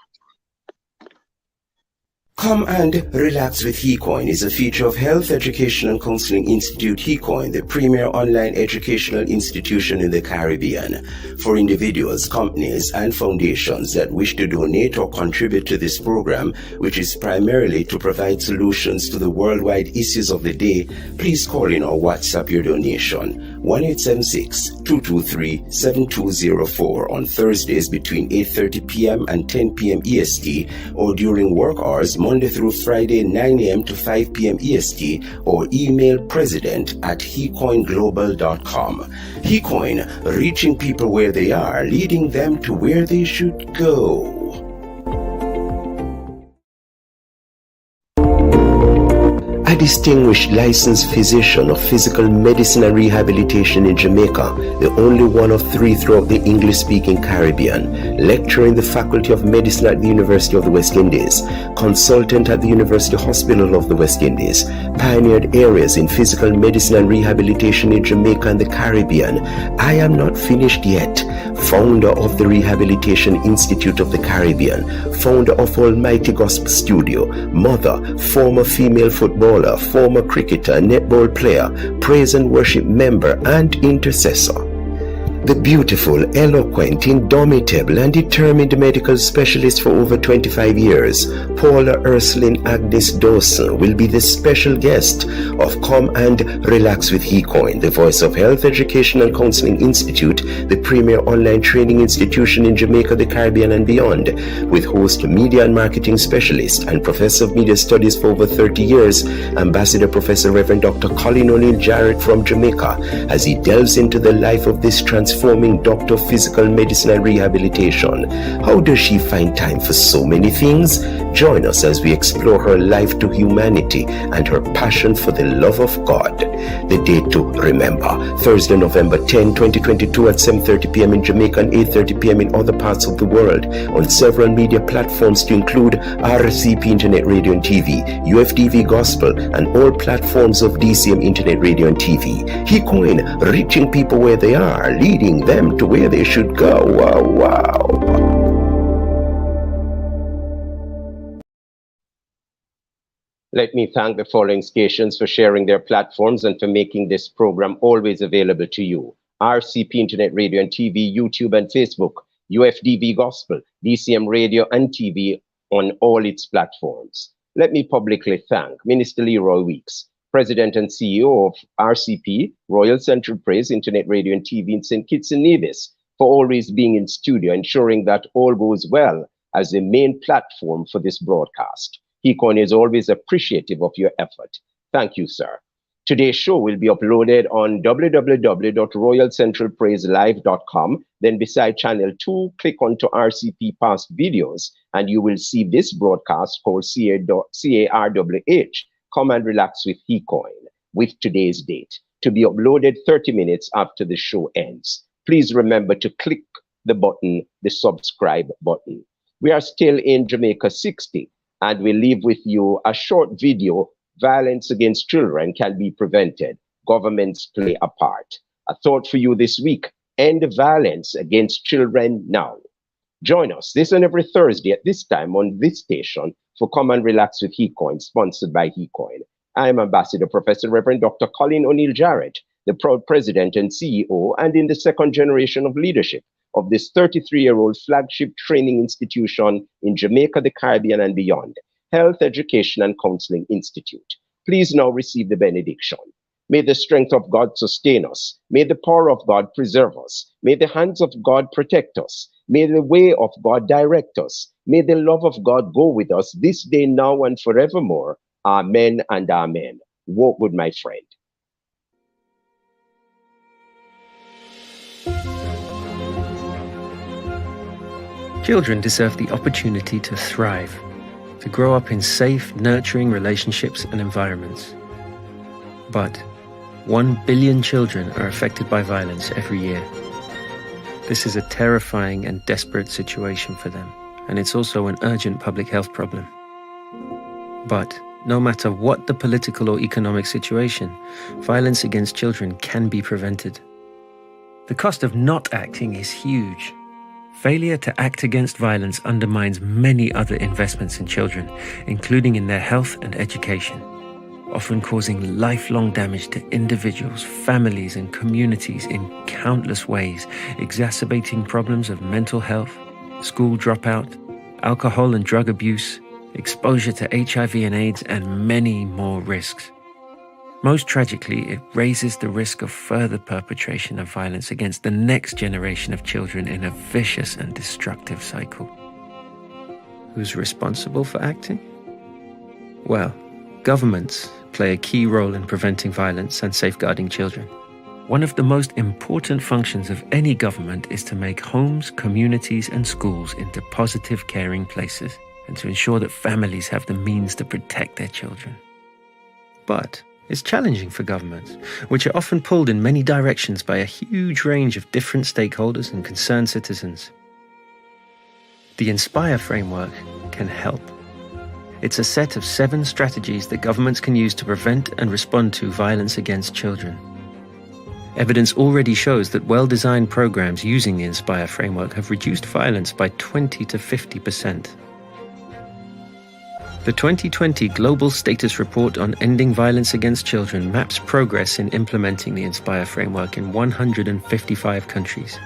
Come and Relax with Hecoin is a feature of Health Education and Counseling Institute Hecoin, the premier online educational institution in the Caribbean. For individuals, companies, and foundations that wish to donate or contribute to this program, which is primarily to provide solutions to the worldwide issues of the day, please call in or WhatsApp your donation. 1-876-223-7204 on Thursdays between 8:30 p.m. and 10 p.m. EST, or during work hours Monday through Friday 9 a.m. to 5 p.m. EST, or email president@hecoinglobal.com. Hecoin, reaching people where they are, leading them to where they should go. A distinguished licensed physician of physical medicine and rehabilitation in Jamaica, the only one of 3 throughout the English-speaking Caribbean, lecturer in the Faculty of Medicine at the University of the West Indies, consultant at the University Hospital of the West Indies, pioneered areas in physical medicine and rehabilitation in Jamaica and the Caribbean. I am not finished yet. founder of the Rehabilitation Institute of the Caribbean, founder of Almighty Gospel Studio, mother, former female footballer, former cricketer, netball player, praise and worship member, and intercessor. The beautiful, eloquent, indomitable, and determined medical specialist for over 25 years, Paula Ursuline Agnes Dawson, will be the special guest of Come and Relax with HeCoin, the voice of Health Education and Counseling Institute, the premier online training institution in Jamaica, the Caribbean, and beyond, with host media and marketing specialist and professor of media studies for over 30 years, Ambassador Professor Reverend Dr. Colin O'Neill Jarrett from Jamaica, as he delves into the life of this transforming doctor of physical medicine and rehabilitation. How does she find time for so many things? Join us as we explore her life to humanity and her passion for the love of God. The date to remember, Thursday, November 10, 2022 at 7:30 p.m. in Jamaica and 8:30 p.m. in other parts of the world on several media platforms to include RCP Internet Radio and TV, UFDV Gospel, and all platforms of DCM Internet Radio and TV. HeCoin, reaching people where they are, leading them to where they should go. Wow. Let me thank the following stations for sharing their platforms and for making this program always available to you. RCP Internet Radio and TV, YouTube and Facebook, UFDV Gospel, DCM Radio and TV on all its platforms. Let me publicly thank Minister Leroy Weeks, President and CEO of RCP, Royal Central Praise Internet Radio and TV in St. Kitts and Nevis, for always being in studio, ensuring that all goes well as the main platform for this broadcast. HeCoin is always appreciative of your effort. Thank you, sir. Today's show will be uploaded on www.royalcentralpraiselive.com. Then beside channel 2, click onto RCP past videos, and you will see this broadcast called CARWH, Come and Relax with HeCoin, with today's date, to be uploaded 30 minutes after the show ends. Please remember to click the button, the subscribe button. We are still in Jamaica 60, and we leave with you a short video, Violence Against Children Can Be Prevented. Governments play a part. A thought for you this week, end violence against children now. Join us this and every Thursday at this time on this station for Come and Relax with HeCoin, sponsored by HeCoin. I am Ambassador Professor Reverend Dr. Colin O'Neill Jarrett, the proud president and CEO, and in the second generation of leadership of this 33-year-old flagship training institution in Jamaica, the Caribbean, and beyond, Health Education and Counseling Institute. Please now receive the benediction. May the strength of God sustain us. May the power of God preserve us. May the hands of God protect us. May the way of God direct us. May the love of God go with us this day, now, and forevermore. Amen and amen. Walk with my friend. Children deserve the opportunity to thrive, to grow up in safe, nurturing relationships and environments. But 1 billion children are affected by violence every year. This is a terrifying and desperate situation for them, and it's also an urgent public health problem. But no matter what the political or economic situation, violence against children can be prevented. The cost of not acting is huge. Failure to act against violence undermines many other investments in children, including in their health and education, often causing lifelong damage to individuals, families, and communities in countless ways, exacerbating problems of mental health, school dropout, alcohol and drug abuse, exposure to HIV and AIDS, and many more risks. Most tragically, it raises the risk of further perpetration of violence against the next generation of children in a vicious and destructive cycle. Who's responsible for acting? Well, governments play a key role in preventing violence and safeguarding children. One of the most important functions of any government is to make homes, communities, and schools into positive, caring places, and to ensure that families have the means to protect their children. But it's challenging for governments, which are often pulled in many directions by a huge range of different stakeholders and concerned citizens. The INSPIRE framework can help. It's a set of 7 strategies that governments can use to prevent and respond to violence against children. Evidence already shows that well-designed programs using the Inspire framework have reduced violence by 20 to 50%. The 2020 Global Status Report on Ending Violence Against Children maps progress in implementing the Inspire framework in 155 countries.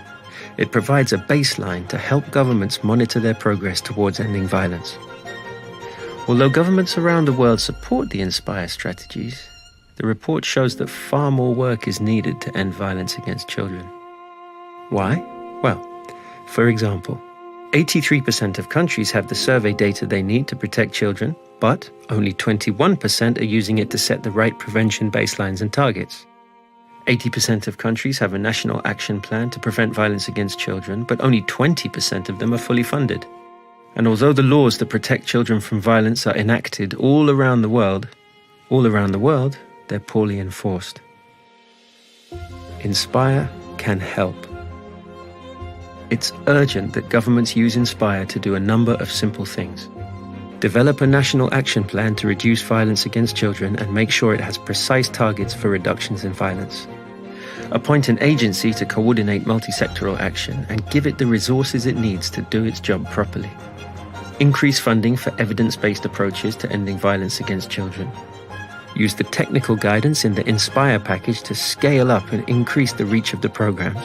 It provides a baseline to help governments monitor their progress towards ending violence. Although governments around the world support the Inspire strategies, the report shows that far more work is needed to end violence against children. Why? Well, for example, 83% of countries have the survey data they need to protect children, but only 21% are using it to set the right prevention baselines and targets. 80% of countries have a national action plan to prevent violence against children, but only 20% of them are fully funded. And although the laws that protect children from violence are enacted all around the world, they're poorly enforced. Inspire can help. It's urgent that governments use Inspire to do a number of simple things. Develop a national action plan to reduce violence against children and make sure it has precise targets for reductions in violence. Appoint an agency to coordinate multi-sectoral action and give it the resources it needs to do its job properly. Increase funding for evidence-based approaches to ending violence against children. Use the technical guidance in the Inspire package to scale up and increase the reach of the programs.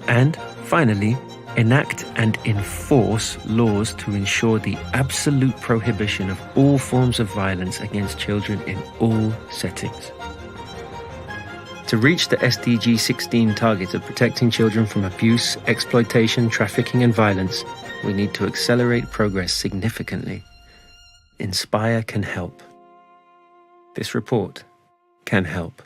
And finally, enact and enforce laws to ensure the absolute prohibition of all forms of violence against children in all settings. To reach the SDG 16 target of protecting children from abuse, exploitation, trafficking and violence, we need to accelerate progress significantly. Inspire can help. This report can help.